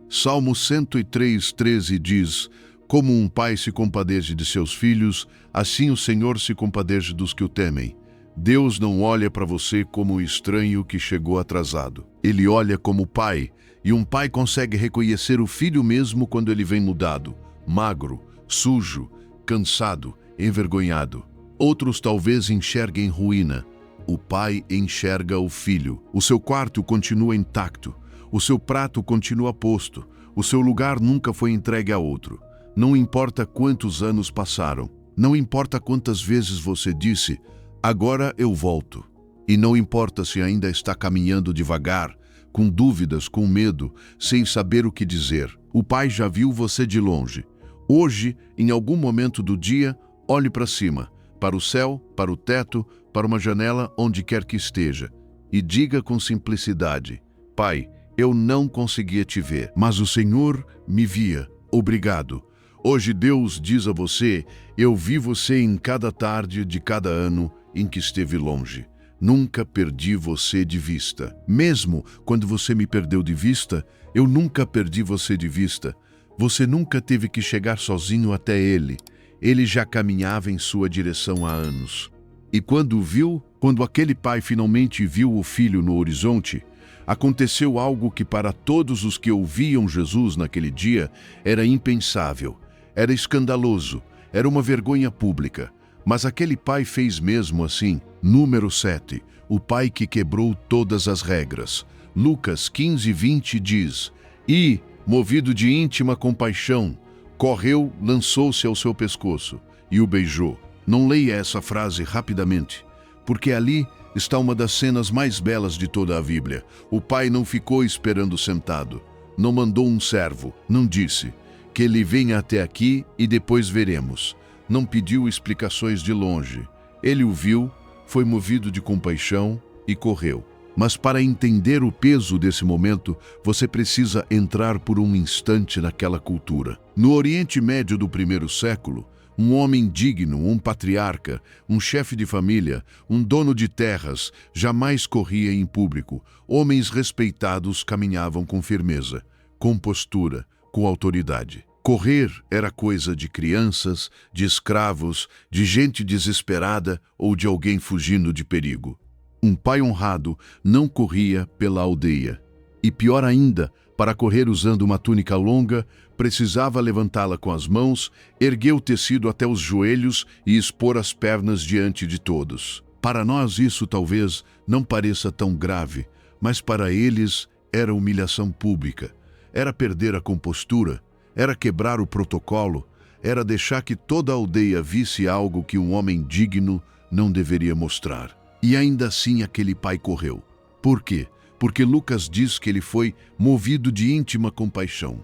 Salmo 103:13 diz: como um pai se compadece de seus filhos, assim o Senhor se compadece dos que o temem. Deus não olha para você como um estranho que chegou atrasado. Ele olha como pai, e um pai consegue reconhecer o filho mesmo quando ele vem mudado, magro, sujo, cansado, envergonhado. Outros talvez enxerguem ruína. O pai enxerga o filho. O seu quarto continua intacto. O seu prato continua posto. O seu lugar nunca foi entregue a outro. Não importa quantos anos passaram. Não importa quantas vezes você disse: agora eu volto. E não importa se ainda está caminhando devagar, com dúvidas, com medo, sem saber o que dizer. O Pai já viu você de longe. Hoje, em algum momento do dia, olhe para cima, para o céu, para o teto, para uma janela, onde quer que esteja, e diga com simplicidade: Pai, eu não conseguia te ver, mas o Senhor me via. Obrigado. Hoje Deus diz a você: eu vi você em cada tarde de cada ano em que esteve longe. Nunca perdi você de vista. Mesmo quando você me perdeu de vista, eu nunca perdi você de vista. Você nunca teve que chegar sozinho até Ele. Ele já caminhava em sua direção há anos. E quando aquele pai finalmente viu o filho no horizonte, aconteceu algo que para todos os que ouviam Jesus naquele dia era impensável, era escandaloso, era uma vergonha pública. Mas aquele pai fez mesmo assim. Número 7. O pai que quebrou todas as regras. Lucas 15:20 diz: E, movido de íntima compaixão, correu, lançou-se ao seu pescoço e o beijou. Não leia essa frase rapidamente, porque ali está uma das cenas mais belas de toda a Bíblia. O pai não ficou esperando sentado, não mandou um servo, não disse: que ele venha até aqui e depois veremos. Não pediu explicações de longe. Ele o viu, foi movido de compaixão e correu. Mas para entender o peso desse momento, você precisa entrar por um instante naquela cultura. No Oriente Médio do primeiro século, um homem digno, um patriarca, um chefe de família, um dono de terras, jamais corria em público. Homens respeitados caminhavam com firmeza, com postura, com autoridade. Correr era coisa de crianças, de escravos, de gente desesperada ou de alguém fugindo de perigo. Um pai honrado não corria pela aldeia. E pior ainda, para correr usando uma túnica longa, precisava levantá-la com as mãos, erguer o tecido até os joelhos e expor as pernas diante de todos. Para nós isso talvez não pareça tão grave, mas para eles era humilhação pública, era perder a compostura, era quebrar o protocolo, era deixar que toda a aldeia visse algo que um homem digno não deveria mostrar. E ainda assim aquele pai correu. Por quê? Porque Lucas diz que ele foi movido de íntima compaixão.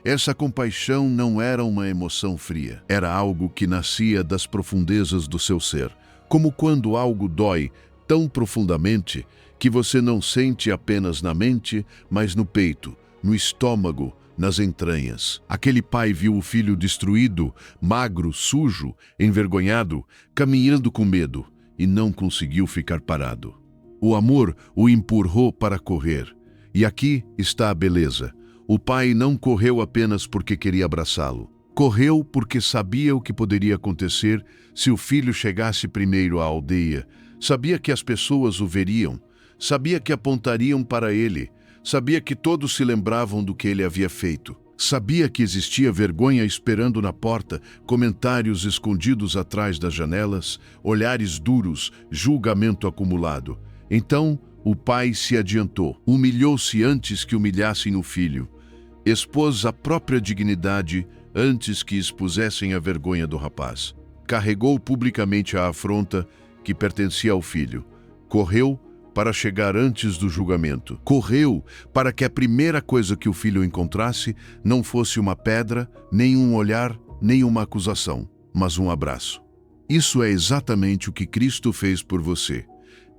Essa compaixão não era uma emoção fria, era algo que nascia das profundezas do seu ser. Como quando algo dói tão profundamente que você não sente apenas na mente, mas no peito, no estômago, nas entranhas. Aquele pai viu o filho destruído, magro, sujo, envergonhado, caminhando com medo, e não conseguiu ficar parado. O amor o empurrou para correr. E aqui está a beleza. O pai não correu apenas porque queria abraçá-lo. Correu porque sabia o que poderia acontecer se o filho chegasse primeiro à aldeia. Sabia que as pessoas o veriam. Sabia que apontariam para ele. Sabia que todos se lembravam do que ele havia feito. Sabia que existia vergonha esperando na porta, comentários escondidos atrás das janelas, olhares duros, julgamento acumulado. Então, o pai se adiantou, humilhou-se antes que humilhassem o filho. Expôs a própria dignidade antes que expusessem a vergonha do rapaz. Carregou publicamente a afronta que pertencia ao filho. Correu para chegar antes do julgamento. Correu para que a primeira coisa que o filho encontrasse não fosse uma pedra, nem um olhar, nem uma acusação, mas um abraço. Isso é exatamente o que Cristo fez por você.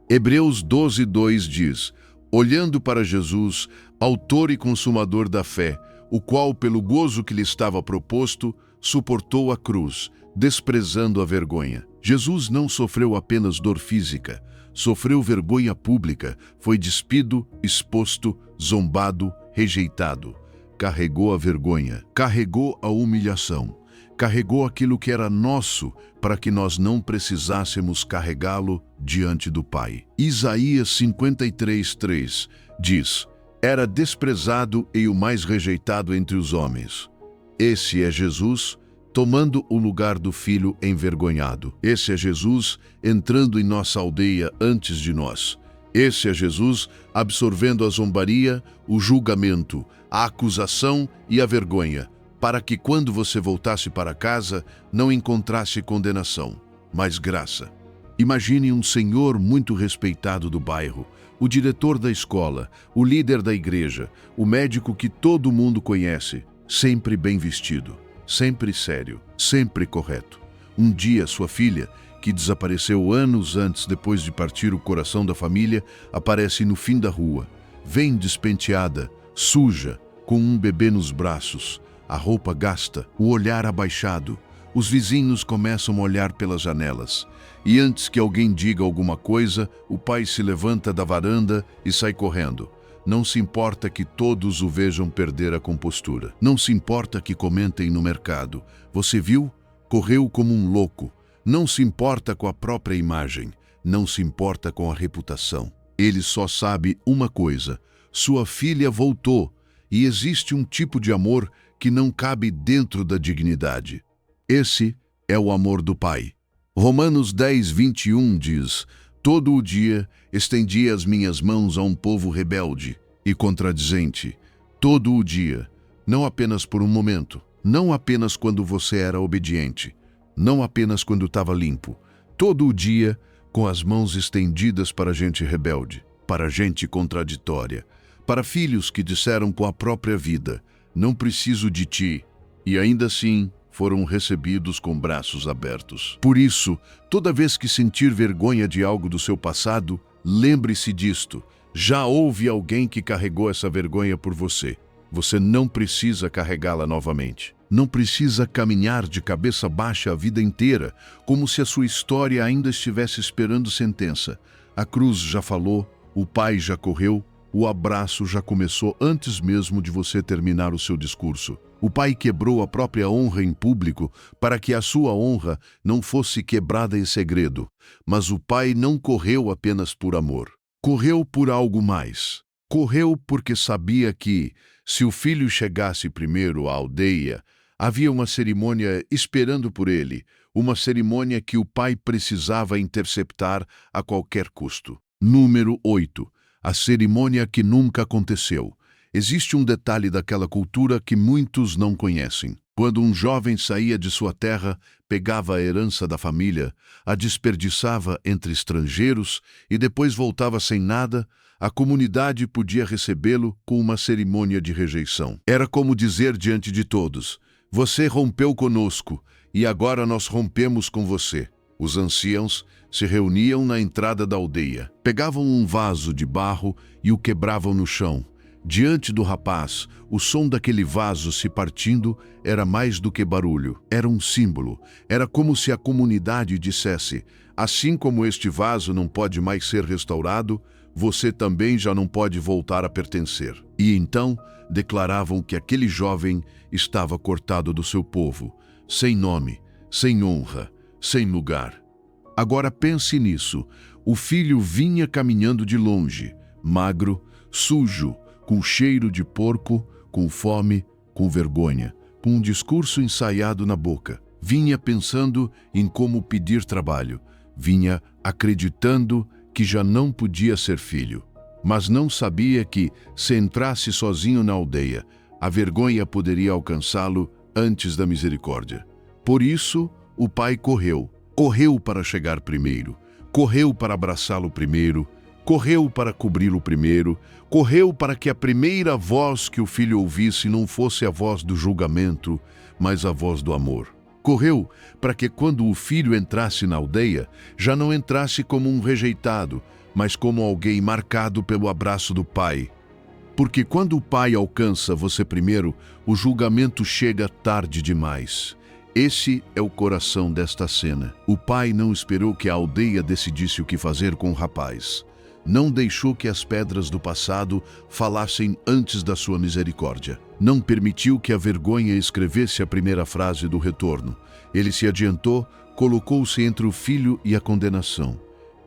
Hebreus 12:2 diz: olhando para Jesus, autor e consumador da fé, o qual, pelo gozo que lhe estava proposto, suportou a cruz, desprezando a vergonha. Jesus não sofreu apenas dor física, sofreu vergonha pública, foi despido, exposto, zombado, rejeitado. Carregou a vergonha, carregou a humilhação, carregou aquilo que era nosso para que nós não precisássemos carregá-lo diante do Pai. Isaías 53:3 diz: era desprezado e o mais rejeitado entre os homens. Esse é Jesus, tomando o lugar do filho envergonhado. Esse é Jesus entrando em nossa aldeia antes de nós. Esse é Jesus absorvendo a zombaria, o julgamento, a acusação e a vergonha, para que quando você voltasse para casa, não encontrasse condenação, mas graça. Imagine um senhor muito respeitado do bairro, o diretor da escola, o líder da igreja, o médico que todo mundo conhece, sempre bem vestido, sempre sério, sempre correto. Um dia, sua filha, que desapareceu anos antes depois de partir o coração da família, aparece no fim da rua. Vem despenteada, suja, com um bebê nos braços, a roupa gasta, o olhar abaixado. Os vizinhos começam a olhar pelas janelas. E antes que alguém diga alguma coisa, o pai se levanta da varanda e sai correndo. Não se importa que todos o vejam perder a compostura. Não se importa que comentem no mercado. Você viu? Correu como um louco. Não se importa com a própria imagem. Não se importa com a reputação. Ele só sabe uma coisa: sua filha voltou, e existe um tipo de amor que não cabe dentro da dignidade. Esse é o amor do Pai. Romanos 10:21 diz: todo o dia estendi as minhas mãos a um povo rebelde e contradizente. Todo o dia, não apenas por um momento, não apenas quando você era obediente, não apenas quando estava limpo. Todo o dia, com as mãos estendidas para gente rebelde, para gente contraditória, para filhos que disseram com a própria vida: não preciso de ti, e ainda assim foram recebidos com braços abertos. Por isso, toda vez que sentir vergonha de algo do seu passado, lembre-se disto: já houve alguém que carregou essa vergonha por você. Você não precisa carregá-la novamente. Não precisa caminhar de cabeça baixa a vida inteira, como se a sua história ainda estivesse esperando sentença. A cruz já falou, o Pai já correu, o abraço já começou antes mesmo de você terminar o seu discurso. O Pai quebrou a própria honra em público para que a sua honra não fosse quebrada em segredo. Mas o Pai não correu apenas por amor. Correu por algo mais. Correu porque sabia que, se o filho chegasse primeiro à aldeia, havia uma cerimônia esperando por ele, uma cerimônia que o Pai precisava interceptar a qualquer custo. Número 8. A cerimônia que nunca aconteceu. Existe um detalhe daquela cultura que muitos não conhecem. Quando um jovem saía de sua terra, pegava a herança da família, a desperdiçava entre estrangeiros e depois voltava sem nada, a comunidade podia recebê-lo com uma cerimônia de rejeição. Era como dizer diante de todos: você rompeu conosco e agora nós rompemos com você. Os anciãos se reuniam na entrada da aldeia, pegavam um vaso de barro e o quebravam no chão. Diante do rapaz, o som daquele vaso se partindo era mais do que barulho, era um símbolo. Era como se a comunidade dissesse: assim como este vaso não pode mais ser restaurado, você também já não pode voltar a pertencer. E então declaravam que aquele jovem estava cortado do seu povo, sem nome, sem honra, sem lugar. Agora pense nisso. O filho vinha caminhando de longe, magro, sujo, com cheiro de porco, com fome, com vergonha, com um discurso ensaiado na boca. Vinha pensando em como pedir trabalho. Vinha acreditando que já não podia ser filho. Mas não sabia que, se entrasse sozinho na aldeia, a vergonha poderia alcançá-lo antes da misericórdia. Por isso, o pai correu. Correu para chegar primeiro. Correu para abraçá-lo primeiro. Correu para cobri-lo primeiro, correu para que a primeira voz que o filho ouvisse não fosse a voz do julgamento, mas a voz do amor. Correu para que quando o filho entrasse na aldeia, já não entrasse como um rejeitado, mas como alguém marcado pelo abraço do pai. Porque quando o pai alcança você primeiro, o julgamento chega tarde demais. Esse é o coração desta cena. O pai não esperou que a aldeia decidisse o que fazer com o rapaz. Não deixou que as pedras do passado falassem antes da sua misericórdia. Não permitiu que a vergonha escrevesse a primeira frase do retorno. Ele se adiantou, colocou-se entre o filho e a condenação,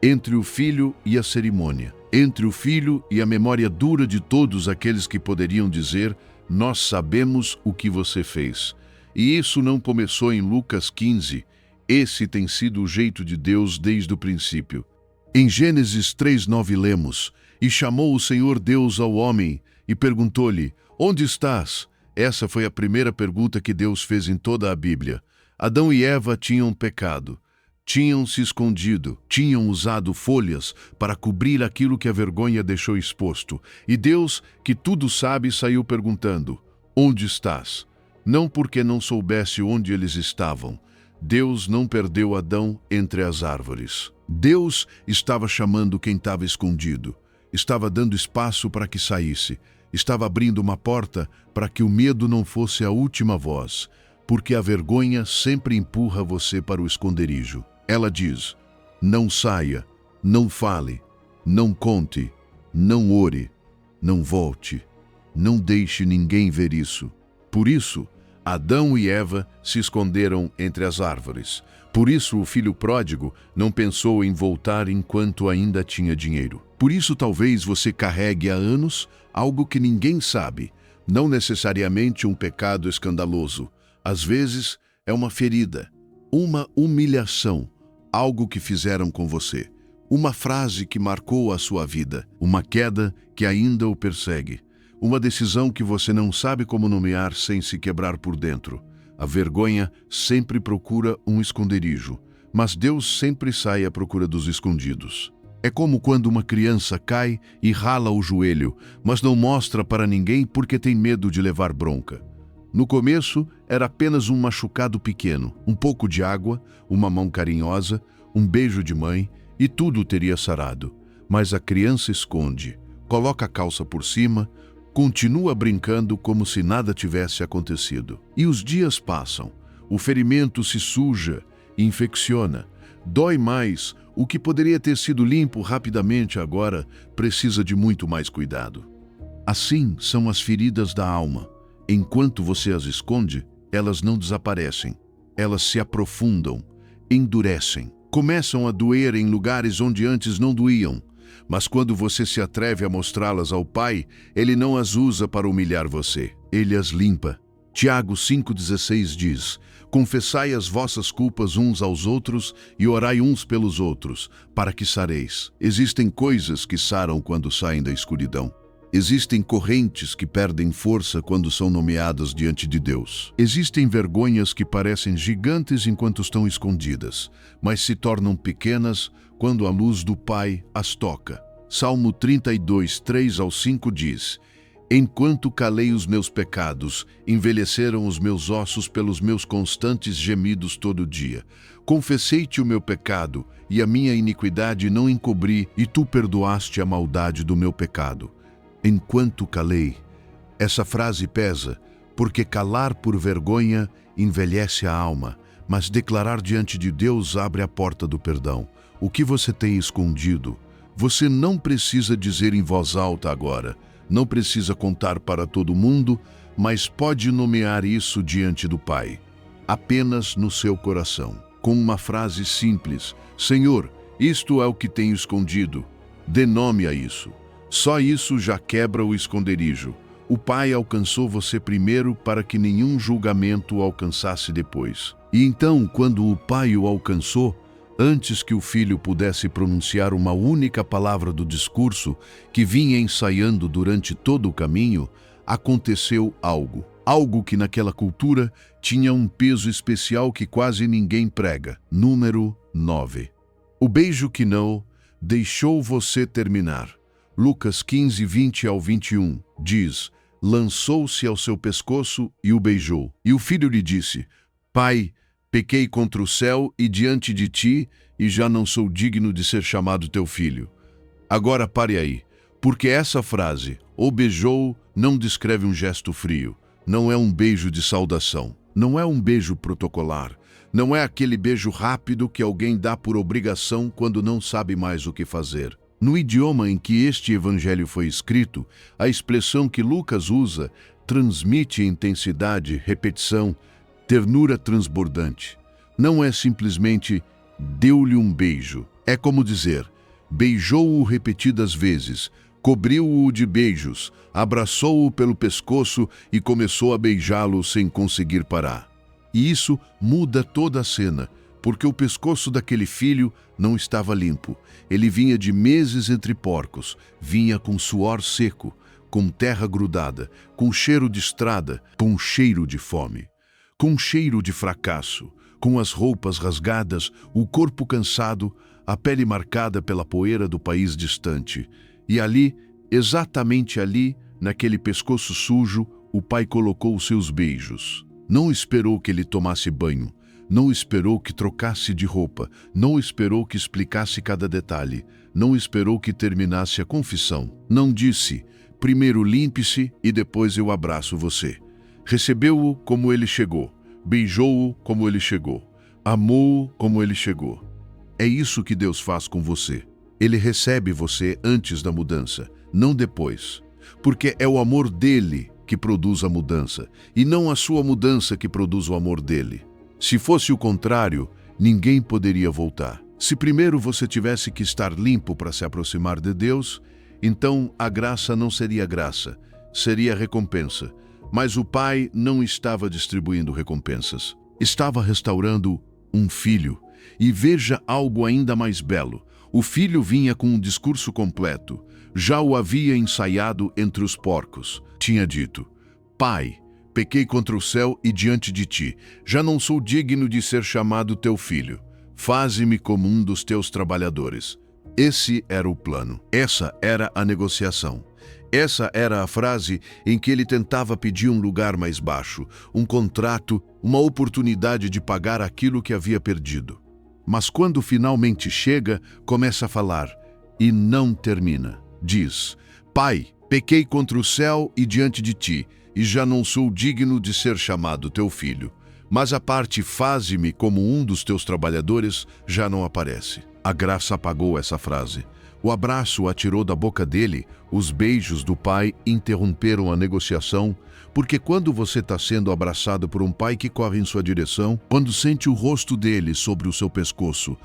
entre o filho e a cerimônia, entre o filho e a memória dura de todos aqueles que poderiam dizer: nós sabemos o que você fez. E isso não começou em Lucas 15. Esse tem sido o jeito de Deus desde o princípio. Em Gênesis 3:9 lemos: e chamou o Senhor Deus ao homem e perguntou-lhe: onde estás? Essa foi a primeira pergunta que Deus fez em toda a Bíblia. Adão e Eva tinham pecado. Tinham se escondido, tinham usado folhas para cobrir aquilo que a vergonha deixou exposto. E Deus, que tudo sabe, saiu perguntando: onde estás? Não porque não soubesse onde eles estavam. Deus não perdeu Adão entre as árvores. Deus estava chamando quem estava escondido. Estava dando espaço para que saísse. Estava abrindo uma porta para que o medo não fosse a última voz, porque a vergonha sempre empurra você para o esconderijo. Ela diz: não saia, não fale, não conte, não ore, não volte, não deixe ninguém ver isso. Por isso, Adão e Eva se esconderam entre as árvores. Por isso, o filho pródigo não pensou em voltar enquanto ainda tinha dinheiro. Por isso, talvez você carregue há anos algo que ninguém sabe, não necessariamente um pecado escandaloso. Às vezes, é uma ferida, uma humilhação, algo que fizeram com você, uma frase que marcou a sua vida, uma queda que ainda o persegue, uma decisão que você não sabe como nomear sem se quebrar por dentro. A vergonha sempre procura um esconderijo, mas Deus sempre sai à procura dos escondidos. É como quando uma criança cai e rala o joelho, mas não mostra para ninguém porque tem medo de levar bronca. No começo, era apenas um machucado pequeno, um pouco de água, uma mão carinhosa, um beijo de mãe e tudo teria sarado. Mas a criança esconde, coloca a calça por cima, continua brincando como se nada tivesse acontecido. E os dias passam, o ferimento se suja e infecciona. Dói mais, o que poderia ter sido limpo rapidamente agora precisa de muito mais cuidado. Assim são as feridas da alma. Enquanto você as esconde, elas não desaparecem. Elas se aprofundam, endurecem, começam a doer em lugares onde antes não doíam. Mas quando você se atreve a mostrá-las ao Pai, Ele não as usa para humilhar você. Ele as limpa. Tiago 5,16 diz: confessai as vossas culpas uns aos outros e orai uns pelos outros, para que sareis. Existem coisas que saram quando saem da escuridão. Existem correntes que perdem força quando são nomeadas diante de Deus. Existem vergonhas que parecem gigantes enquanto estão escondidas, mas se tornam pequenas quando a luz do Pai as toca. Salmo 32, 3-5 diz: enquanto calei os meus pecados, envelheceram os meus ossos pelos meus constantes gemidos todo dia. Confessei-te o meu pecado, e a minha iniquidade não encobri, e tu perdoaste a maldade do meu pecado. Enquanto calei. Essa frase pesa, porque calar por vergonha envelhece a alma, mas declarar diante de Deus abre a porta do perdão. O que você tem escondido, você não precisa dizer em voz alta agora, não precisa contar para todo mundo, mas pode nomear isso diante do Pai, apenas no seu coração, com uma frase simples: Senhor, isto é o que tenho escondido, dê nome a isso. Só isso já quebra o esconderijo. O Pai alcançou você primeiro para que nenhum julgamento o alcançasse depois. E então, quando o Pai o alcançou, antes que o Filho pudesse pronunciar uma única palavra do discurso que vinha ensaiando durante todo o caminho, aconteceu algo. Algo que naquela cultura tinha um peso especial que quase ninguém prega. Número 9. O beijo que não deixou você terminar. Lucas 15, 20-21 diz: lançou-se ao seu pescoço e o beijou. E o filho lhe disse: Pai, pequei contra o céu e diante de ti, e já não sou digno de ser chamado teu filho. Agora pare aí, porque essa frase, o beijou, não descreve um gesto frio. Não é um beijo de saudação. Não é um beijo protocolar. Não é aquele beijo rápido que alguém dá por obrigação quando não sabe mais o que fazer. No idioma em que este evangelho foi escrito, a expressão que Lucas usa transmite intensidade, repetição, ternura transbordante. Não é simplesmente deu-lhe um beijo. É como dizer, beijou-o repetidas vezes, cobriu-o de beijos, abraçou-o pelo pescoço e começou a beijá-lo sem conseguir parar. E isso muda toda a cena, porque o pescoço daquele filho não estava limpo. Ele vinha de meses entre porcos, vinha com suor seco, com terra grudada, com cheiro de estrada, com cheiro de fome, com cheiro de fracasso, com as roupas rasgadas, o corpo cansado, a pele marcada pela poeira do país distante. E ali, exatamente ali, naquele pescoço sujo, o pai colocou os seus beijos. Não esperou que ele tomasse banho, não esperou que trocasse de roupa, não esperou que explicasse cada detalhe, não esperou que terminasse a confissão. Não disse, primeiro limpe-se e depois eu abraço você. Recebeu-o como ele chegou, beijou-o como ele chegou, amou-o como ele chegou. É isso que Deus faz com você. Ele recebe você antes da mudança, não depois. Porque é o amor dele que produz a mudança, e não a sua mudança que produz o amor dele. Se fosse o contrário, ninguém poderia voltar. Se primeiro você tivesse que estar limpo para se aproximar de Deus, então a graça não seria graça, seria recompensa. Mas o Pai não estava distribuindo recompensas. Estava restaurando um filho. E veja algo ainda mais belo. O filho vinha com um discurso completo. Já o havia ensaiado entre os porcos. Tinha dito, Pai, pequei contra o céu e diante de ti. Já não sou digno de ser chamado teu filho. Faze-me como um dos teus trabalhadores. Esse era o plano. Essa era a negociação. Essa era a frase em que ele tentava pedir um lugar mais baixo, um contrato, uma oportunidade de pagar aquilo que havia perdido. Mas quando finalmente chega, começa a falar e não termina. Diz, Pai, pequei contra o céu e diante de ti, e já não sou digno de ser chamado teu filho. Mas a parte faze-me como um dos teus trabalhadores já não aparece. A graça apagou essa frase. O abraço atirou da boca dele, os beijos do pai interromperam a negociação, porque quando você está sendo abraçado por um pai que corre em sua direção, quando sente o rosto dele sobre o seu pescoço,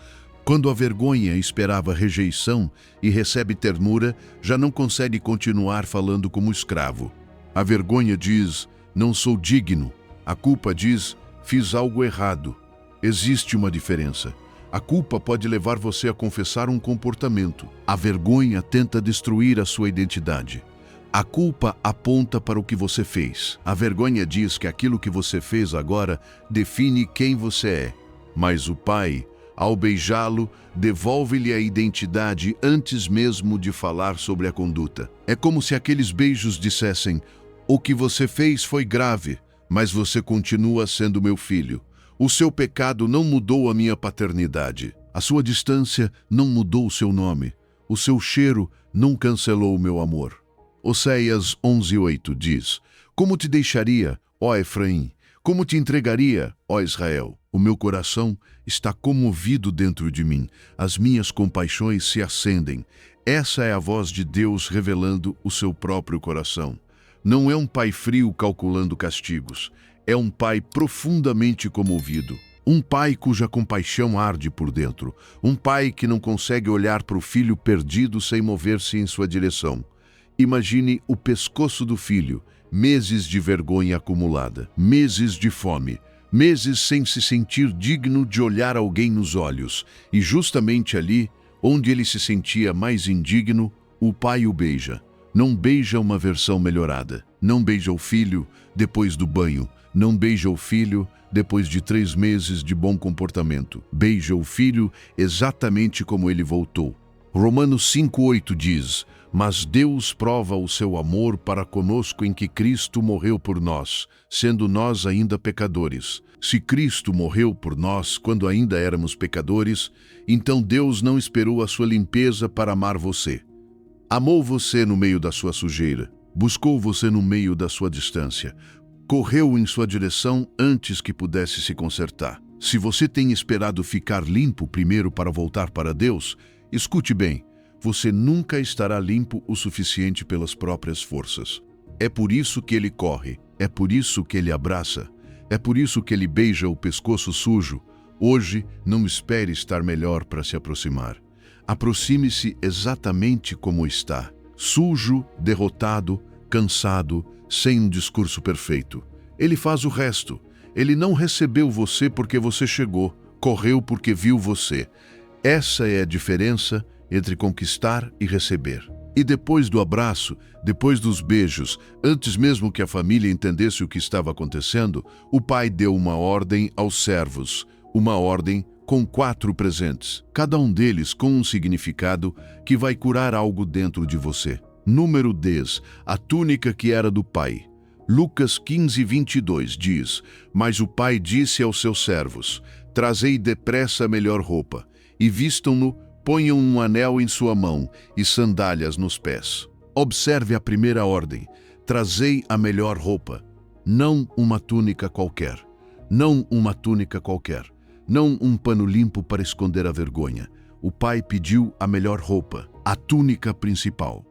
quando a vergonha esperava rejeição e recebe ternura, já não consegue continuar falando como escravo. A vergonha diz, não sou digno. A culpa diz, fiz algo errado. Existe uma diferença. A culpa pode levar você a confessar um comportamento. A vergonha tenta destruir a sua identidade. A culpa aponta para o que você fez. A vergonha diz que aquilo que você fez agora define quem você é. Mas o pai, ao beijá-lo, devolve-lhe a identidade antes mesmo de falar sobre a conduta. É como se aqueles beijos dissessem, o que você fez foi grave, mas você continua sendo meu filho. O seu pecado não mudou a minha paternidade. A sua distância não mudou o seu nome. O seu cheiro não cancelou o meu amor. Oséias 11:8 diz, como te deixaria, ó Efraim? Como te entregaria, ó Israel? O meu coração está comovido dentro de mim. As minhas compaixões se acendem. Essa é a voz de Deus revelando o seu próprio coração. Não é um pai frio calculando castigos. É um pai profundamente comovido. Um pai cuja compaixão arde por dentro. Um pai que não consegue olhar para o filho perdido sem mover-se em sua direção. Imagine o pescoço do filho, meses de vergonha acumulada, meses de fome, meses sem se sentir digno de olhar alguém nos olhos. E justamente ali, onde ele se sentia mais indigno, o pai o beija. Não beija uma versão melhorada. Não beija o filho depois do banho. Não beija o filho depois de 3 meses de bom comportamento. Beija o filho exatamente como ele voltou. Romanos 5:8 diz, mas Deus prova o seu amor para conosco em que Cristo morreu por nós, sendo nós ainda pecadores. Se Cristo morreu por nós quando ainda éramos pecadores, então Deus não esperou a sua limpeza para amar você. Amou você no meio da sua sujeira, buscou você no meio da sua distância, correu em sua direção antes que pudesse se consertar. Se você tem esperado ficar limpo primeiro para voltar para Deus, escute bem, você nunca estará limpo o suficiente pelas próprias forças. É por isso que ele corre, é por isso que ele abraça, é por isso que ele beija o pescoço sujo. Hoje, não espere estar melhor para se aproximar. Aproxime-se exatamente como está, sujo, derrotado, cansado, sem um discurso perfeito. Ele faz o resto. Ele não recebeu você porque você chegou, correu porque viu você. Essa é a diferença entre conquistar e receber. E depois do abraço, depois dos beijos, antes mesmo que a família entendesse o que estava acontecendo, o pai deu uma ordem aos servos. Uma ordem com 4 presentes, cada um deles com um significado que vai curar algo dentro de você. Número 10. A túnica que era do pai. Lucas 15:22 diz: Mas o pai disse aos seus servos: Trazei depressa a melhor roupa, e vistam-no, ponham um anel em sua mão e sandálias nos pés. Observe a primeira ordem: trazei a melhor roupa. Não uma túnica qualquer. Não uma túnica qualquer. Não um pano limpo para esconder a vergonha. O pai pediu a melhor roupa, a túnica principal.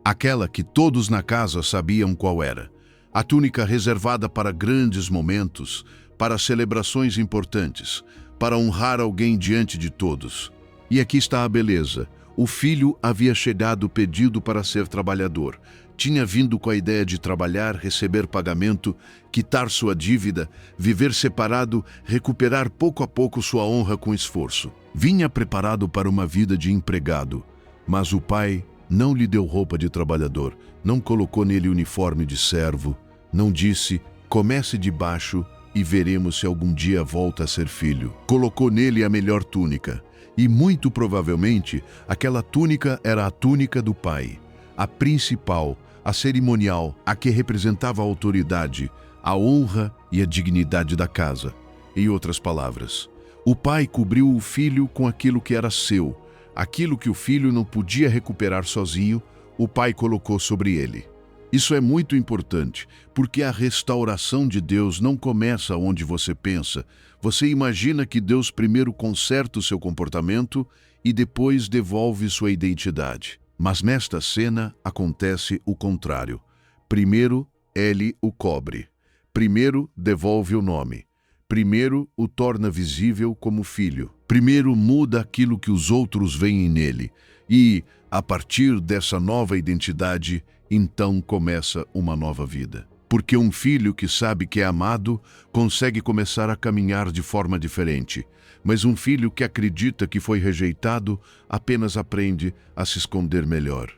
Aquela que todos na casa sabiam qual era. A túnica reservada para grandes momentos, para celebrações importantes, para honrar alguém diante de todos. E aqui está a beleza. O filho havia chegado pedido para ser trabalhador. Tinha vindo com a ideia de trabalhar, receber pagamento, quitar sua dívida, viver separado, recuperar pouco a pouco sua honra com esforço. Vinha preparado para uma vida de empregado, mas o pai não lhe deu roupa de trabalhador, não colocou nele uniforme de servo, não disse, comece de baixo e veremos se algum dia volta a ser filho. Colocou nele a melhor túnica, e muito provavelmente aquela túnica era a túnica do pai, a principal, a cerimonial, a que representava a autoridade, a honra e a dignidade da casa. Em outras palavras, o pai cobriu o filho com aquilo que era seu. Aquilo que o filho não podia recuperar sozinho, o pai colocou sobre ele. Isso é muito importante, porque a restauração de Deus não começa onde você pensa. Você imagina que Deus primeiro conserta o seu comportamento e depois devolve sua identidade. Mas nesta cena acontece o contrário. Primeiro, ele o cobre. Primeiro, devolve o nome. Primeiro, o torna visível como filho. Primeiro, muda aquilo que os outros veem nele. E, a partir dessa nova identidade, então começa uma nova vida. Porque um filho que sabe que é amado consegue começar a caminhar de forma diferente. Mas um filho que acredita que foi rejeitado apenas aprende a se esconder melhor.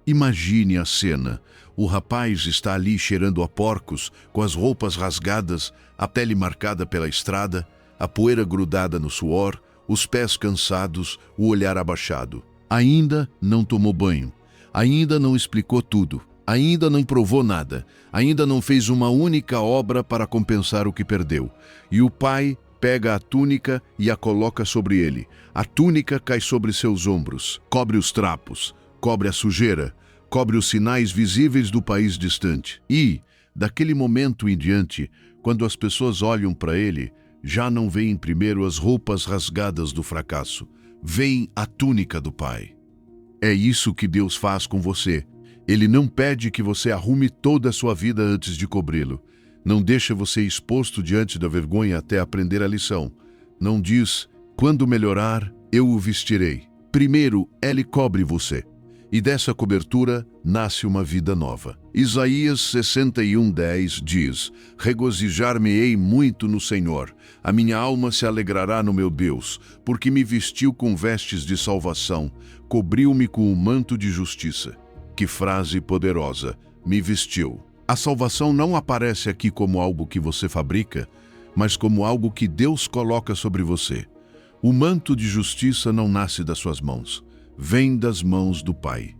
Imagine a cena. O rapaz está ali cheirando a porcos, com as roupas rasgadas, a pele marcada pela estrada, a poeira grudada no suor, os pés cansados, o olhar abaixado. Ainda não tomou banho. Ainda não explicou tudo. Ainda não provou nada. Ainda não fez uma única obra para compensar o que perdeu. E o pai pega a túnica e a coloca sobre ele. A túnica cai sobre seus ombros, cobre os trapos, cobre a sujeira, cobre os sinais visíveis do país distante. E, daquele momento em diante, quando as pessoas olham para ele, já não veem primeiro as roupas rasgadas do fracasso, veem a túnica do pai. É isso que Deus faz com você. Ele não pede que você arrume toda a sua vida antes de cobri-lo. Não deixa você exposto diante da vergonha até aprender a lição. Não diz, quando melhorar, eu o vestirei. Primeiro, ele cobre você. E dessa cobertura nasce uma vida nova. Isaías 61:10 diz, regozijar-me-ei muito no Senhor. A minha alma se alegrará no meu Deus, porque me vestiu com vestes de salvação, cobriu-me com um manto de justiça. Que frase poderosa, me vestiu. A salvação não aparece aqui como algo que você fabrica, mas como algo que Deus coloca sobre você. O manto de justiça não nasce das suas mãos, vem das mãos do Pai.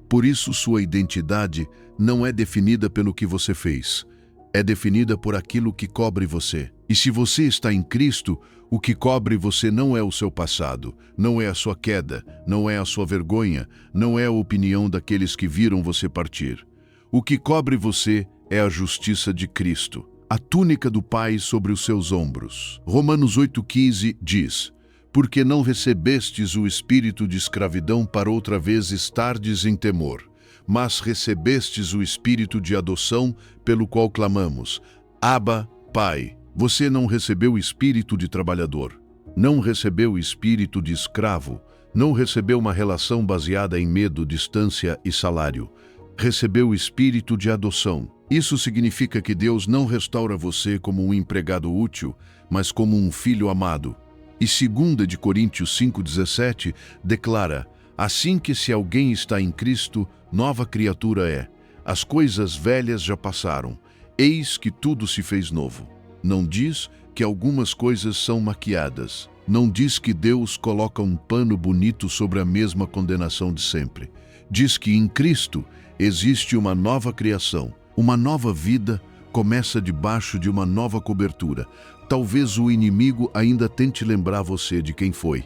Por isso sua identidade não é definida pelo que você fez, é definida por aquilo que cobre você. E se você está em Cristo, o que cobre você não é o seu passado, não é a sua queda, não é a sua vergonha, não é a opinião daqueles que viram você partir. O que cobre você é a justiça de Cristo, a túnica do Pai sobre os seus ombros. Romanos 8,15 diz, porque não recebestes o espírito de escravidão para outra vez estardes em temor, mas recebestes o espírito de adoção pelo qual clamamos, Abba, Pai. Você não recebeu o espírito de trabalhador, não recebeu o espírito de escravo, não recebeu uma relação baseada em medo, distância e salário. Recebeu o espírito de adoção. Isso significa que Deus não restaura você como um empregado útil, mas como um filho amado. E 2 Coríntios 5,17 declara, assim que se alguém está em Cristo, nova criatura é. As coisas velhas já passaram, eis que tudo se fez novo. Não diz, que algumas coisas são maquiadas. Não diz que Deus coloca um pano bonito sobre a mesma condenação de sempre. Diz que em Cristo existe uma nova criação, uma nova vida começa debaixo de uma nova cobertura. Talvez o inimigo ainda tente lembrar você de quem foi.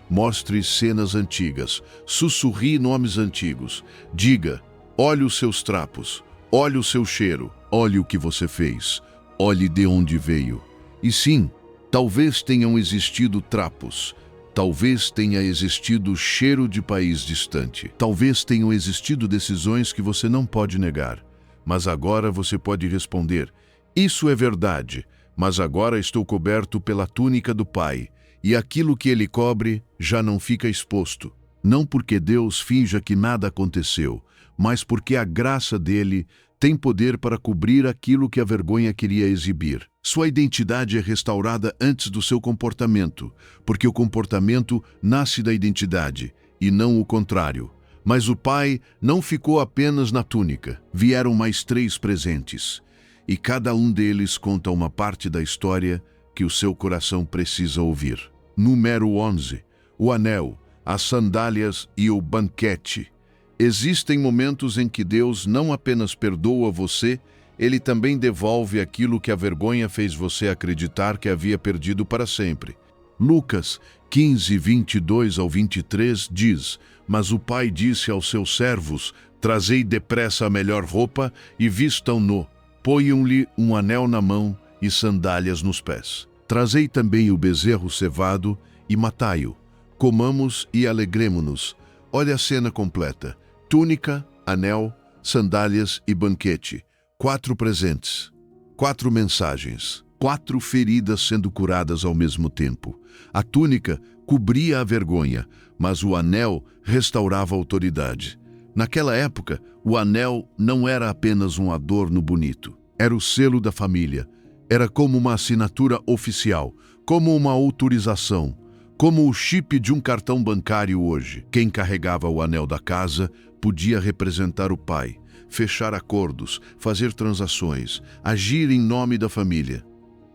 Mostre cenas antigas, sussurrie nomes antigos. Diga, olhe os seus trapos, olhe o seu cheiro, olhe o que você fez, olhe de onde veio. E sim, talvez tenham existido trapos, talvez tenha existido cheiro de país distante, talvez tenham existido decisões que você não pode negar. Mas agora você pode responder, isso é verdade, mas agora estou coberto pela túnica do Pai, e aquilo que ele cobre já não fica exposto. Não porque Deus finja que nada aconteceu, mas porque a graça dele tem poder para cobrir aquilo que a vergonha queria exibir. Sua identidade é restaurada antes do seu comportamento, porque o comportamento nasce da identidade, e não o contrário. Mas o Pai não ficou apenas na túnica, vieram mais 3 presentes, e cada um deles conta uma parte da história que o seu coração precisa ouvir. Número 11. O anel, as sandálias e o banquete. Existem momentos em que Deus não apenas perdoa você, ele também devolve aquilo que a vergonha fez você acreditar que havia perdido para sempre. Lucas 15, 22 ao 23 diz, mas o pai disse aos seus servos, trazei depressa a melhor roupa e vistam-no, ponham-lhe um anel na mão e sandálias nos pés. Trazei também o bezerro cevado e matai-o. Comamos e alegremo-nos. Olha a cena completa. Túnica, anel, sandálias e banquete. 4 presentes, 4 mensagens, 4 feridas sendo curadas ao mesmo tempo. A túnica cobria a vergonha, mas o anel restaurava a autoridade. Naquela época, o anel não era apenas um adorno bonito. Era o selo da família. Era como uma assinatura oficial, como uma autorização, como o chip de um cartão bancário hoje. Quem carregava o anel da casa podia representar o pai, fechar acordos, fazer transações, agir em nome da família.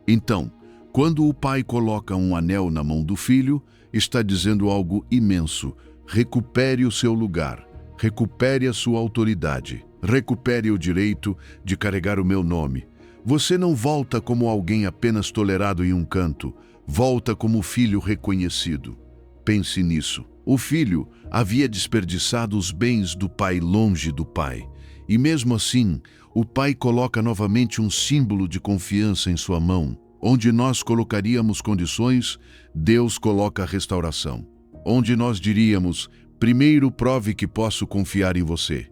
Então, quando o pai coloca um anel na mão do filho, está dizendo algo imenso. Recupere o seu lugar, recupere a sua autoridade, recupere o direito de carregar o meu nome. Você não volta como alguém apenas tolerado em um canto, volta como filho reconhecido. Pense nisso. O filho havia desperdiçado os bens do pai longe do pai. E mesmo assim, o pai coloca novamente um símbolo de confiança em sua mão. Onde nós colocaríamos condições, Deus coloca a restauração. Onde nós diríamos, primeiro prove que posso confiar em você.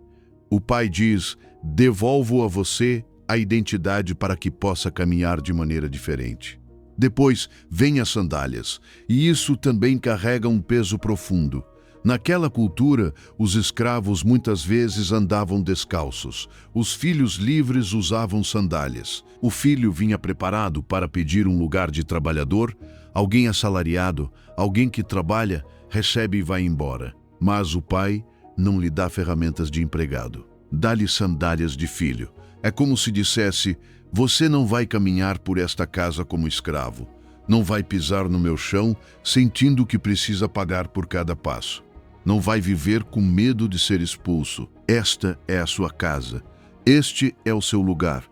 O pai diz, devolvo a você a identidade para que possa caminhar de maneira diferente. Depois, vem as sandálias, e isso também carrega um peso profundo. Naquela cultura, os escravos muitas vezes andavam descalços. Os filhos livres usavam sandálias. O filho vinha preparado para pedir um lugar de trabalhador, alguém assalariado, alguém que trabalha, recebe e vai embora. Mas o pai não lhe dá ferramentas de empregado. Dá-lhe sandálias de filho. É como se dissesse, você não vai caminhar por esta casa como escravo. Não vai pisar no meu chão sentindo que precisa pagar por cada passo. Não vai viver com medo de ser expulso. Esta é a sua casa. Este é o seu lugar.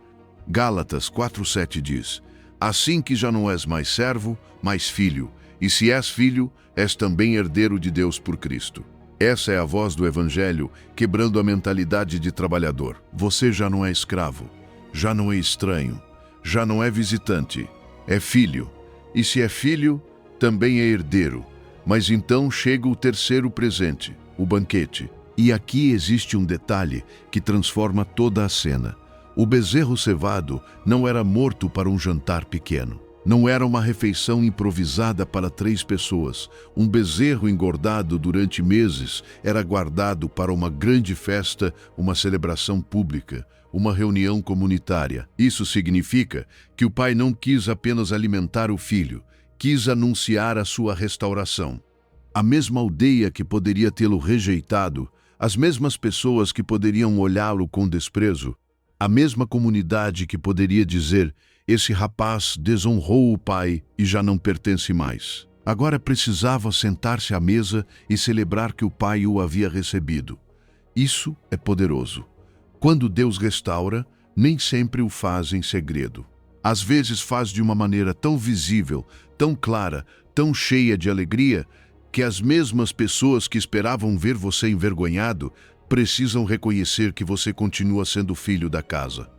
Gálatas 4:7 diz, assim que já não és mais servo, mas filho, e se és filho, és também herdeiro de Deus por Cristo. Essa é a voz do Evangelho, quebrando a mentalidade de trabalhador. Você já não é escravo, já não é estranho, já não é visitante, é filho. E se é filho, também é herdeiro. Mas então chega o terceiro presente, o banquete. E aqui existe um detalhe que transforma toda a cena. O bezerro cevado não era morto para um jantar pequeno. Não era uma refeição improvisada para 3 pessoas. Um bezerro engordado durante meses era guardado para uma grande festa, uma celebração pública, uma reunião comunitária. Isso significa que o pai não quis apenas alimentar o filho, quis anunciar a sua restauração. A mesma aldeia que poderia tê-lo rejeitado, as mesmas pessoas que poderiam olhá-lo com desprezo, a mesma comunidade que poderia dizer, Esse rapaz desonrou o pai e já não pertence mais. Agora precisava sentar-se à mesa e celebrar que o pai o havia recebido. Isso é poderoso. Quando Deus restaura, nem sempre o faz em segredo. Às vezes faz de uma maneira tão visível, tão clara, tão cheia de alegria, que as mesmas pessoas que esperavam ver você envergonhado precisam reconhecer que você continua sendo filho da casa.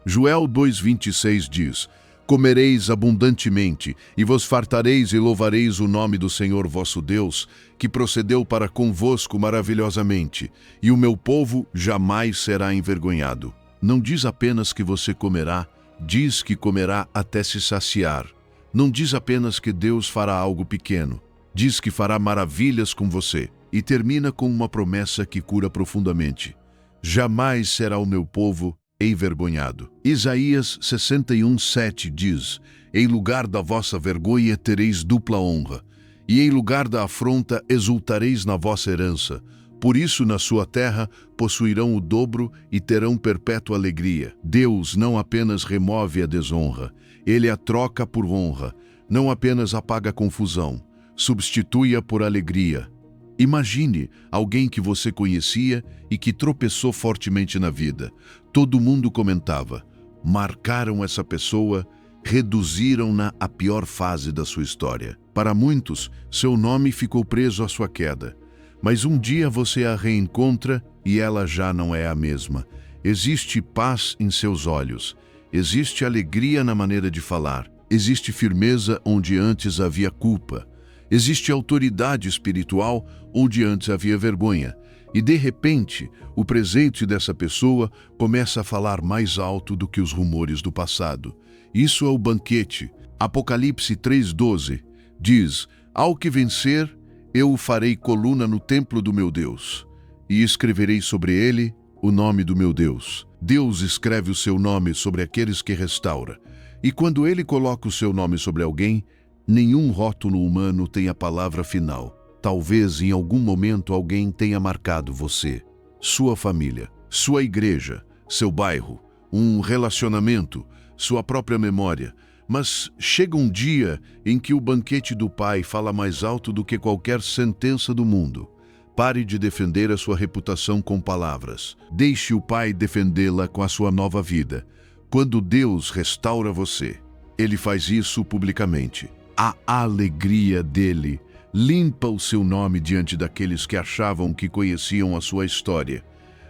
Joel 2,26 diz: Comereis abundantemente, e vos fartareis e louvareis o nome do Senhor vosso Deus, que procedeu para convosco maravilhosamente, e o meu povo jamais será envergonhado. Não diz apenas que você comerá, diz que comerá até se saciar. Não diz apenas que Deus fará algo pequeno, diz que fará maravilhas com você, e termina com uma promessa que cura profundamente: jamais será o meu povo envergonhado. Isaías 61:7 diz: Em lugar da vossa vergonha tereis dupla honra, e em lugar da afronta exultareis na vossa herança. Por isso, na sua terra, possuirão o dobro e terão perpétua alegria. Deus não apenas remove a desonra, Ele a troca por honra. Não apenas apaga a confusão, substitui-a por alegria. Imagine alguém que você conhecia e que tropeçou fortemente na vida. Todo mundo comentava: marcaram essa pessoa, reduziram-na à pior fase da sua história. Para muitos, seu nome ficou preso à sua queda. Mas um dia você a reencontra e ela já não é a mesma. Existe paz em seus olhos, existe alegria na maneira de falar, existe firmeza onde antes havia culpa. Existe autoridade espiritual onde antes havia vergonha. E, de repente, o presente dessa pessoa começa a falar mais alto do que os rumores do passado. Isso é o banquete. Apocalipse 3,12 diz: Ao que vencer, eu o farei coluna no templo do meu Deus, e escreverei sobre ele o nome do meu Deus. Deus escreve o seu nome sobre aqueles que restaura. E quando ele coloca o seu nome sobre alguém, nenhum rótulo humano tem a palavra final. Talvez em algum momento alguém tenha marcado você, sua família, sua igreja, seu bairro, um relacionamento, sua própria memória. Mas chega um dia em que o banquete do Pai fala mais alto do que qualquer sentença do mundo. Pare de defender a sua reputação com palavras. Deixe o Pai defendê-la com a sua nova vida. Quando Deus restaura você, Ele faz isso publicamente. A alegria dele limpa o seu nome diante daqueles que achavam que conheciam a sua história.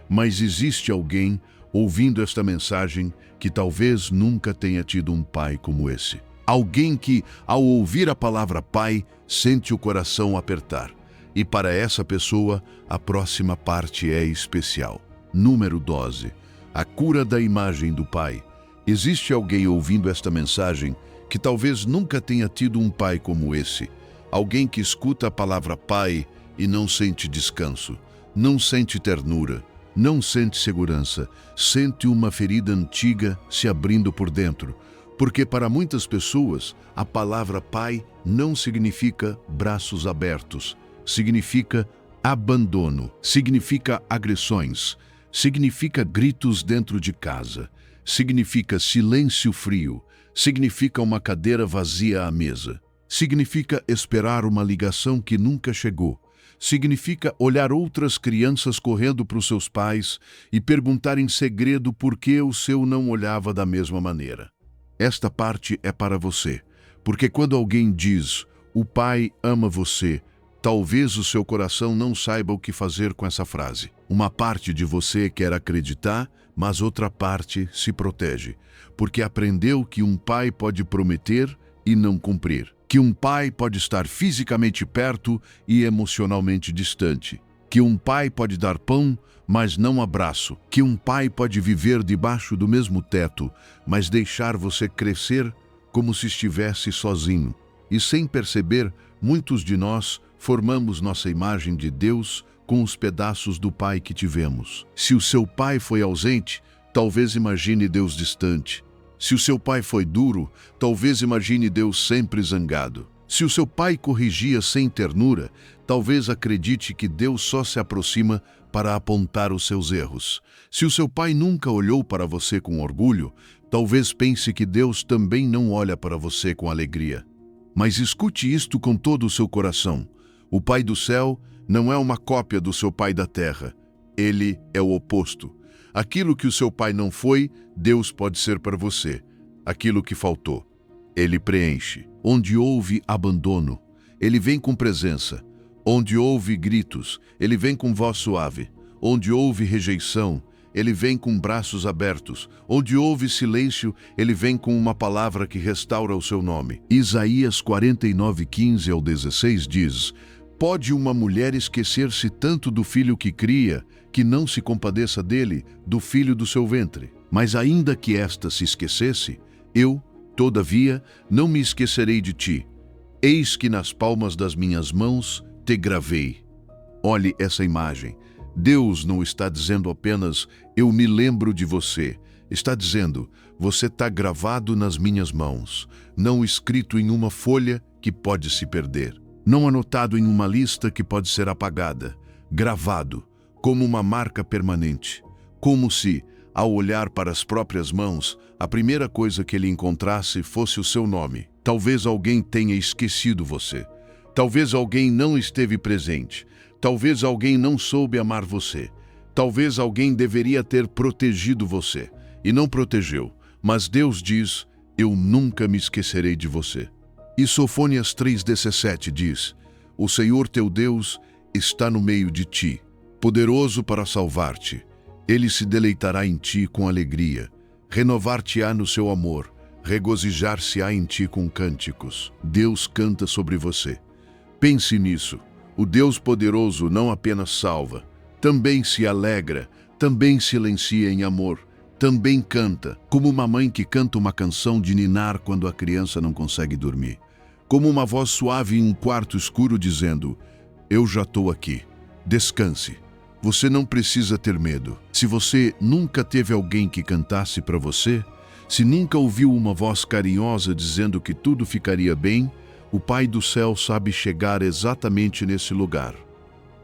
Mas existe alguém ouvindo esta mensagem que talvez nunca tenha tido um pai como esse. Alguém que, ao ouvir a palavra pai, sente o coração apertar. E para essa pessoa, a próxima parte é especial. Número 12. A cura da imagem do pai. Existe alguém ouvindo esta mensagem que talvez nunca tenha tido um pai como esse. Alguém que escuta a palavra pai e não sente descanso, não sente ternura, não sente segurança, sente uma ferida antiga se abrindo por dentro. Porque para muitas pessoas, a palavra pai não significa braços abertos, significa abandono, significa agressões, significa gritos dentro de casa, significa silêncio frio, significa uma cadeira vazia à mesa. Significa esperar uma ligação que nunca chegou. Significa olhar outras crianças correndo para os seus pais e perguntar em segredo por que o seu não olhava da mesma maneira. Esta parte é para você, porque quando alguém diz, o pai ama você, talvez o seu coração não saiba o que fazer com essa frase. Uma parte de você quer acreditar, mas outra parte se protege, porque aprendeu que um pai pode prometer e não cumprir. Que um pai pode estar fisicamente perto e emocionalmente distante. Que um pai pode dar pão, mas não abraço. Que um pai pode viver debaixo do mesmo teto, mas deixar você crescer como se estivesse sozinho. E sem perceber, muitos de nós formamos nossa imagem de Deus com os pedaços do pai que tivemos. Se o seu pai foi ausente, talvez imagine Deus distante. Se o seu pai foi duro, talvez imagine Deus sempre zangado. Se o seu pai corrigia sem ternura, talvez acredite que Deus só se aproxima para apontar os seus erros. Se o seu pai nunca olhou para você com orgulho, talvez pense que Deus também não olha para você com alegria. Mas escute isto com todo o seu coração. O Pai do céu não é uma cópia do seu pai da terra. Ele é o oposto. Aquilo que o seu pai não foi, Deus pode ser para você. Aquilo que faltou, Ele preenche. Onde houve abandono, Ele vem com presença. Onde houve gritos, Ele vem com voz suave. Onde houve rejeição, Ele vem com braços abertos. Onde houve silêncio, Ele vem com uma palavra que restaura o seu nome. Isaías 49:15 ao 16 diz: Pode uma mulher esquecer-se tanto do filho que cria, que não se compadeça dele, do filho do seu ventre? Mas ainda que esta se esquecesse, eu, todavia, não me esquecerei de ti. Eis que nas palmas das minhas mãos te gravei. Olhe essa imagem. Deus não está dizendo apenas, eu me lembro de você. Está dizendo, você está gravado nas minhas mãos, não escrito em uma folha que pode se perder, não anotado em uma lista que pode ser apagada, gravado, como uma marca permanente, como se, ao olhar para as próprias mãos, a primeira coisa que ele encontrasse fosse o seu nome. Talvez alguém tenha esquecido você. Talvez alguém não esteve presente. Talvez alguém não soube amar você. Talvez alguém deveria ter protegido você e não protegeu. Mas Deus diz, eu nunca me esquecerei de você. E Sofonias 3:17 diz, o Senhor teu Deus está no meio de ti, poderoso para salvar-te. Ele se deleitará em ti com alegria, renovar-te-á no seu amor, regozijar-se-á em ti com cânticos. Deus canta sobre você. Pense nisso. O Deus poderoso não apenas salva, também se alegra, também silencia em amor, também canta, como uma mãe que canta uma canção de ninar quando a criança não consegue dormir. Como uma voz suave em um quarto escuro dizendo, eu já estou aqui, descanse. Você não precisa ter medo. Se você nunca teve alguém que cantasse para você, se nunca ouviu uma voz carinhosa dizendo que tudo ficaria bem, o Pai do céu sabe chegar exatamente nesse lugar.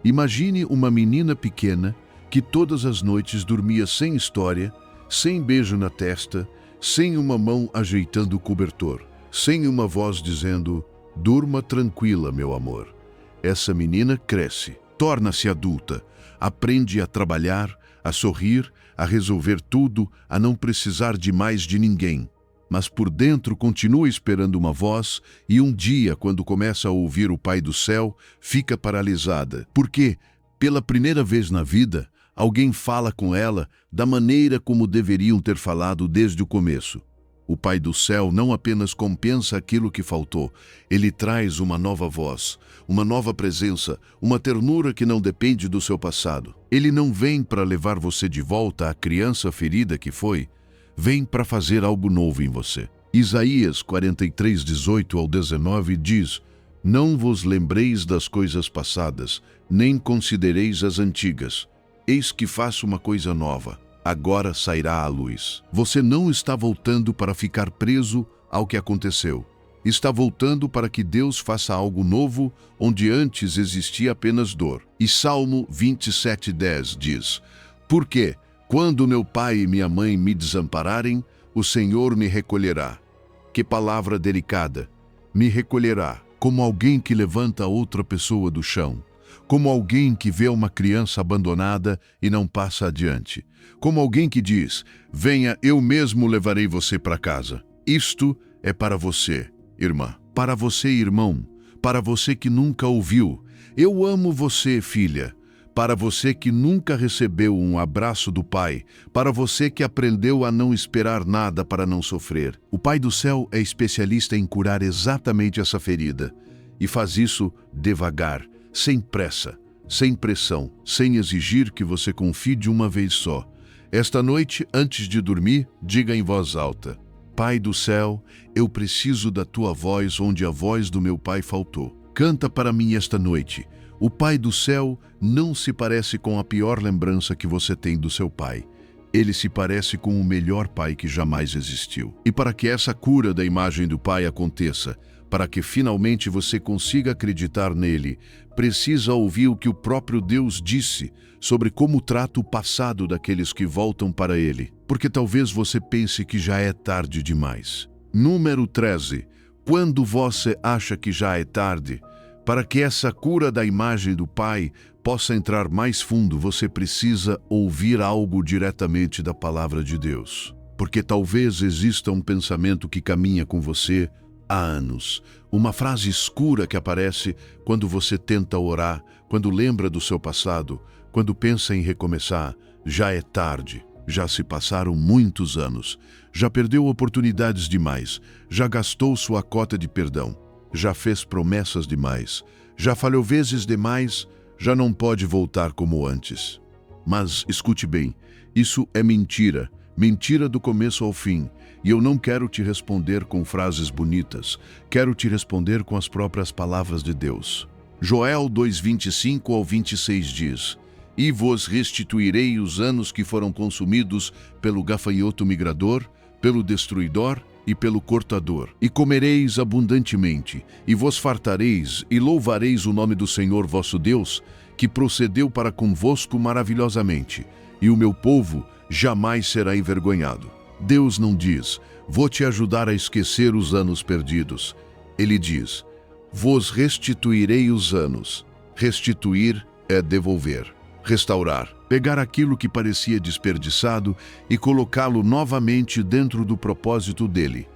Imagine uma menina pequena que todas as noites dormia sem história, sem beijo na testa, sem uma mão ajeitando o cobertor, sem uma voz dizendo, durma tranquila, meu amor. Essa menina cresce, torna-se adulta, aprende a trabalhar, a sorrir, a resolver tudo, a não precisar de mais de ninguém. Mas por dentro continua esperando uma voz e um dia, quando começa a ouvir o Pai do céu, fica paralisada. Porque, pela primeira vez na vida, alguém fala com ela da maneira como deveriam ter falado desde o começo. O Pai do céu não apenas compensa aquilo que faltou, ele traz uma nova voz, uma nova presença, uma ternura que não depende do seu passado. Ele não vem para levar você de volta à criança ferida que foi, vem para fazer algo novo em você. Isaías 43:18 ao 19 diz, não vos lembreis das coisas passadas, nem considereis as antigas. Eis que faço uma coisa nova. Agora sairá à luz. Você não está voltando para ficar preso ao que aconteceu. Está voltando para que Deus faça algo novo, onde antes existia apenas dor. E Salmo 27:10 diz, porque quando meu pai e minha mãe me desampararem, o Senhor me recolherá. Que palavra delicada! Me recolherá, como alguém que levanta outra pessoa do chão. Como alguém que vê uma criança abandonada e não passa adiante. Como alguém que diz, venha, eu mesmo levarei você para casa. Isto é para você, irmã. Para você, irmão. Para você que nunca ouviu. Eu amo você, filha. Para você que nunca recebeu um abraço do Pai. Para você que aprendeu a não esperar nada para não sofrer. O Pai do céu é especialista em curar exatamente essa ferida. E faz isso devagar, sem pressa, sem pressão, sem exigir que você confie de uma vez só. Esta noite, antes de dormir, diga em voz alta, Pai do céu, eu preciso da tua voz onde a voz do meu pai faltou. Canta para mim esta noite. O Pai do céu não se parece com a pior lembrança que você tem do seu pai. Ele se parece com o melhor pai que jamais existiu. E para que essa cura da imagem do pai aconteça, para que finalmente você consiga acreditar nele, precisa ouvir o que o próprio Deus disse sobre como trata o passado daqueles que voltam para ele, porque talvez você pense que já é tarde demais. Número 13. Quando você acha que já é tarde, para que essa cura da imagem do Pai possa entrar mais fundo, você precisa ouvir algo diretamente da palavra de Deus. Porque talvez exista um pensamento que caminha com você há anos. Uma frase escura que aparece quando você tenta orar, quando lembra do seu passado, quando pensa em recomeçar. Já é tarde, já se passaram muitos anos, já perdeu oportunidades demais, já gastou sua cota de perdão, já fez promessas demais, já falhou vezes demais, já não pode voltar como antes. Mas escute bem, isso é mentira. Mentira do começo ao fim, e eu não quero te responder com frases bonitas, quero te responder com as próprias palavras de Deus. Joel 2:25 ao 26 diz: E vos restituirei os anos que foram consumidos pelo gafanhoto migrador, pelo destruidor e pelo cortador, e comereis abundantemente, e vos fartareis, e louvareis o nome do Senhor vosso Deus, que procedeu para convosco maravilhosamente, e o meu povo jamais será envergonhado. Deus não diz, vou te ajudar a esquecer os anos perdidos. Ele diz, vos restituirei os anos. Restituir é devolver, restaurar, pegar aquilo que parecia desperdiçado e colocá-lo novamente dentro do propósito dele.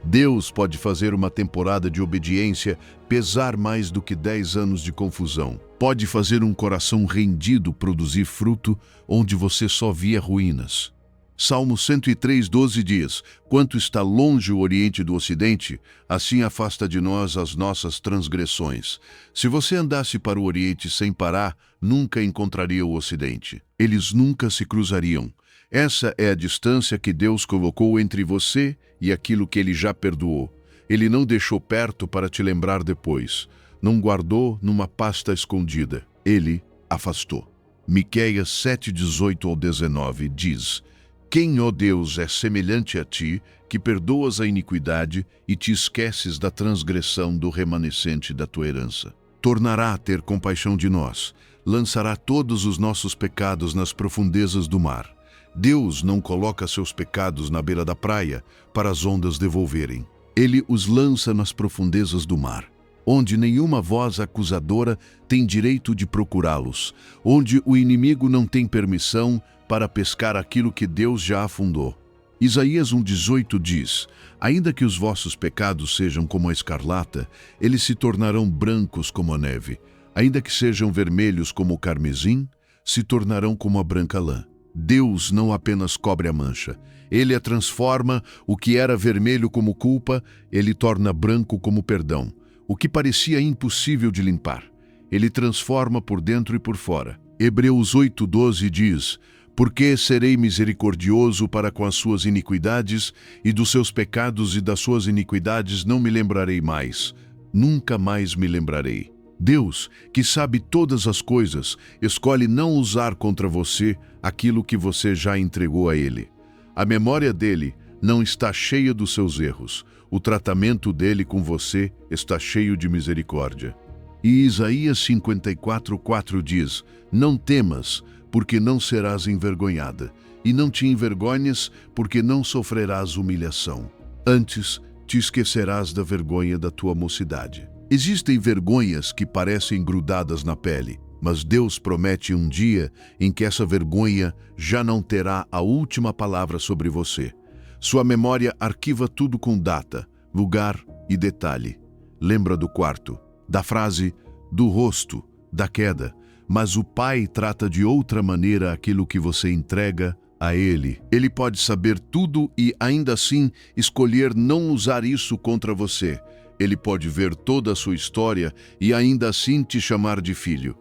Deus pode fazer uma temporada de obediência pesar mais do que 10 anos de confusão. Pode fazer um coração rendido produzir fruto onde você só via ruínas. Salmo 103:12 diz, quanto está longe o Oriente do Ocidente, assim afasta de nós as nossas transgressões. Se você andasse para o Oriente sem parar, nunca encontraria o Ocidente. Eles nunca se cruzariam. Essa é a distância que Deus colocou entre você e aquilo que Ele já perdoou. Ele não deixou perto para te lembrar depois. Não guardou numa pasta escondida. Ele afastou. Miqueias 7:18 ao 19 diz, quem, ó Deus, é semelhante a ti, que perdoas a iniquidade e te esqueces da transgressão do remanescente da tua herança? Tornará a ter compaixão de nós, lançará todos os nossos pecados nas profundezas do mar. Deus não coloca seus pecados na beira da praia para as ondas devolverem. Ele os lança nas profundezas do mar, onde nenhuma voz acusadora tem direito de procurá-los, onde o inimigo não tem permissão para pescar aquilo que Deus já afundou. Isaías 1:18 diz, ainda que os vossos pecados sejam como a escarlata, eles se tornarão brancos como a neve. Ainda que sejam vermelhos como o carmesim, se tornarão como a branca lã. Deus não apenas cobre a mancha, Ele a transforma, o que era vermelho como culpa, Ele torna branco como perdão. O que parecia impossível de limpar, Ele transforma por dentro e por fora. Hebreus 8:12 diz, porque serei misericordioso para com as suas iniquidades, e dos seus pecados e das suas iniquidades não me lembrarei mais. Nunca mais me lembrarei. Deus, que sabe todas as coisas, escolhe não usar contra você aquilo que você já entregou a Ele. A memória dele não está cheia dos seus erros. O tratamento dele com você está cheio de misericórdia. E Isaías 54:4 diz, não temas, porque não serás envergonhada, e não te envergonhes, porque não sofrerás humilhação. Antes, te esquecerás da vergonha da tua mocidade. Existem vergonhas que parecem grudadas na pele, mas Deus promete um dia em que essa vergonha já não terá a última palavra sobre você. Sua memória arquiva tudo com data, lugar e detalhe. Lembra do quarto, da frase, do rosto, da queda, mas o Pai trata de outra maneira aquilo que você entrega a Ele. Ele pode saber tudo e, ainda assim, escolher não usar isso contra você. Ele pode ver toda a sua história e, ainda assim, te chamar de filho.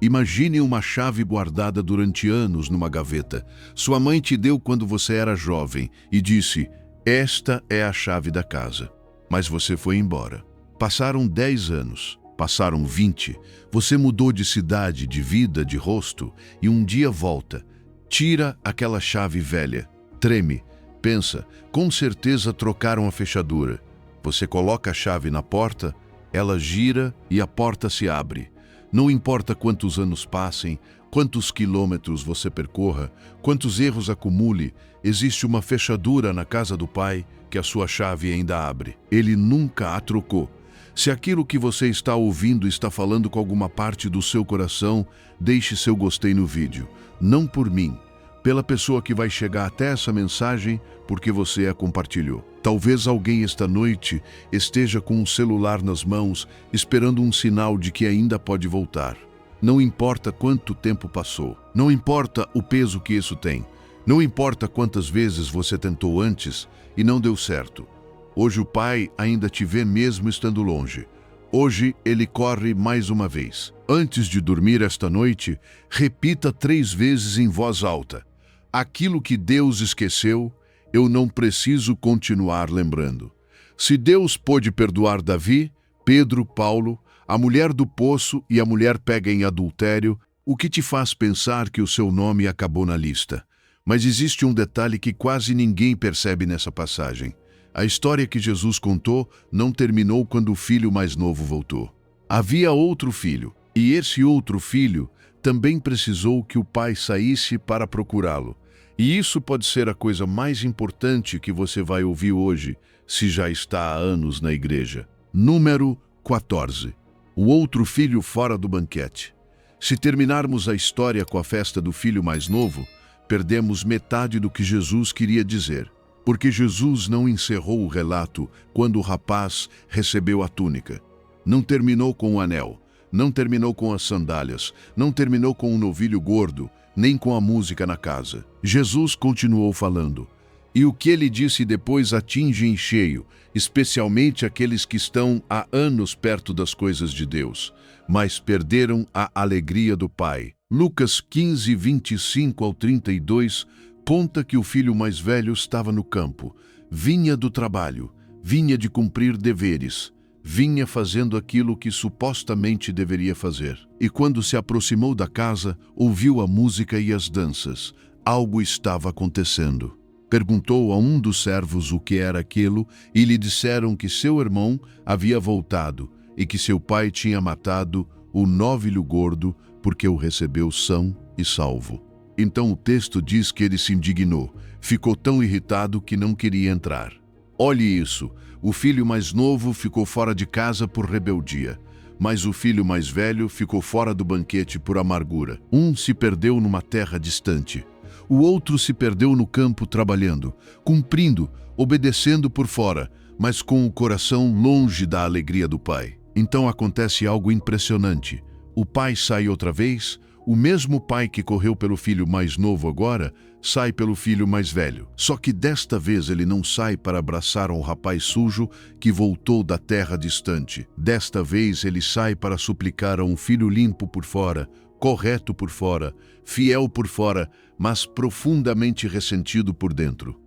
Imagine uma chave guardada durante anos numa gaveta. Sua mãe te deu quando você era jovem e disse, esta é a chave da casa. Mas você foi embora. Passaram 10 anos. Passaram 20, você mudou de cidade, de vida, de rosto, e um dia volta. Tira aquela chave velha, treme, pensa, com certeza trocaram a fechadura. Você coloca a chave na porta, ela gira e a porta se abre. Não importa quantos anos passem, quantos quilômetros você percorra, quantos erros acumule, existe uma fechadura na casa do Pai que a sua chave ainda abre. Ele nunca a trocou. Se aquilo que você está ouvindo está falando com alguma parte do seu coração, deixe seu gostei no vídeo. Não por mim, pela pessoa que vai chegar até essa mensagem porque você a compartilhou. Talvez alguém esta noite esteja com um celular nas mãos, esperando um sinal de que ainda pode voltar. Não importa quanto tempo passou, não importa o peso que isso tem, não importa quantas vezes você tentou antes e não deu certo. Hoje o Pai ainda te vê mesmo estando longe. Hoje Ele corre mais uma vez. Antes de dormir esta noite, repita 3 vezes em voz alta: aquilo que Deus esqueceu, eu não preciso continuar lembrando. Se Deus pôde perdoar Davi, Pedro, Paulo, a mulher do poço e a mulher pega em adultério, o que te faz pensar que o seu nome acabou na lista? Mas existe um detalhe que quase ninguém percebe nessa passagem. A história que Jesus contou não terminou quando o filho mais novo voltou. Havia outro filho, e esse outro filho também precisou que o pai saísse para procurá-lo. E isso pode ser a coisa mais importante que você vai ouvir hoje, se já está há anos na igreja. Número 14. O outro filho fora do banquete. Se terminarmos a história com a festa do filho mais novo, perdemos metade do que Jesus queria dizer. Porque Jesus não encerrou o relato quando o rapaz recebeu a túnica. Não terminou com o anel, não terminou com as sandálias, não terminou com o novilho gordo, nem com a música na casa. Jesus continuou falando. E o que ele disse depois atinge em cheio, especialmente aqueles que estão há anos perto das coisas de Deus, mas perderam a alegria do Pai. Lucas 15, 25 ao 32, conta que o filho mais velho estava no campo, vinha do trabalho, vinha de cumprir deveres, vinha fazendo aquilo que supostamente deveria fazer. E quando se aproximou da casa, ouviu a música e as danças. Algo estava acontecendo. Perguntou a um dos servos o que era aquilo e lhe disseram que seu irmão havia voltado e que seu pai tinha matado o novilho gordo porque o recebeu são e salvo. Então o texto diz que ele se indignou, ficou tão irritado que não queria entrar. Olhe isso, o filho mais novo ficou fora de casa por rebeldia, mas o filho mais velho ficou fora do banquete por amargura. Um se perdeu numa terra distante, o outro se perdeu no campo trabalhando, cumprindo, obedecendo por fora, mas com o coração longe da alegria do pai. Então acontece algo impressionante. O pai sai outra vez. O mesmo pai que correu pelo filho mais novo agora, sai pelo filho mais velho. Só que desta vez ele não sai para abraçar um rapaz sujo que voltou da terra distante. Desta vez ele sai para suplicar a um filho limpo por fora, correto por fora, fiel por fora, mas profundamente ressentido por dentro.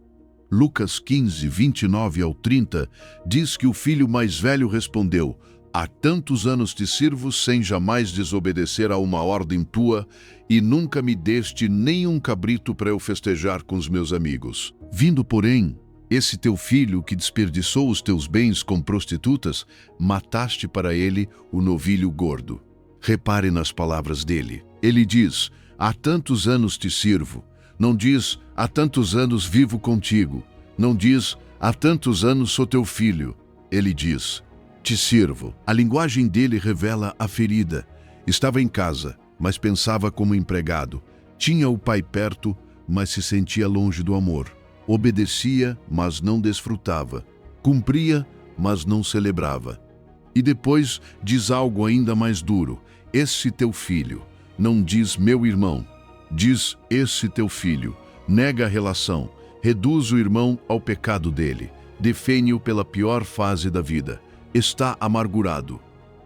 Lucas 15, 29 ao 30 diz que o filho mais velho respondeu: há tantos anos te sirvo sem jamais desobedecer a uma ordem tua e nunca me deste nem um cabrito para eu festejar com os meus amigos. Vindo, porém, esse teu filho que desperdiçou os teus bens com prostitutas, mataste para ele o novilho gordo. Repare nas palavras dele. Ele diz: há tantos anos te sirvo. Não diz: há tantos anos vivo contigo. Não diz: há tantos anos sou teu filho. Ele diz: te sirvo. A linguagem dele revela a ferida. Estava em casa, mas pensava como empregado. Tinha o pai perto, mas se sentia longe do amor. Obedecia, mas não desfrutava. Cumpria, mas não celebrava. E depois diz algo ainda mais duro: esse teu filho. Não diz meu irmão, diz esse teu filho. Nega a relação, reduz o irmão ao pecado dele, define-o pela pior fase da vida. Está amargurado,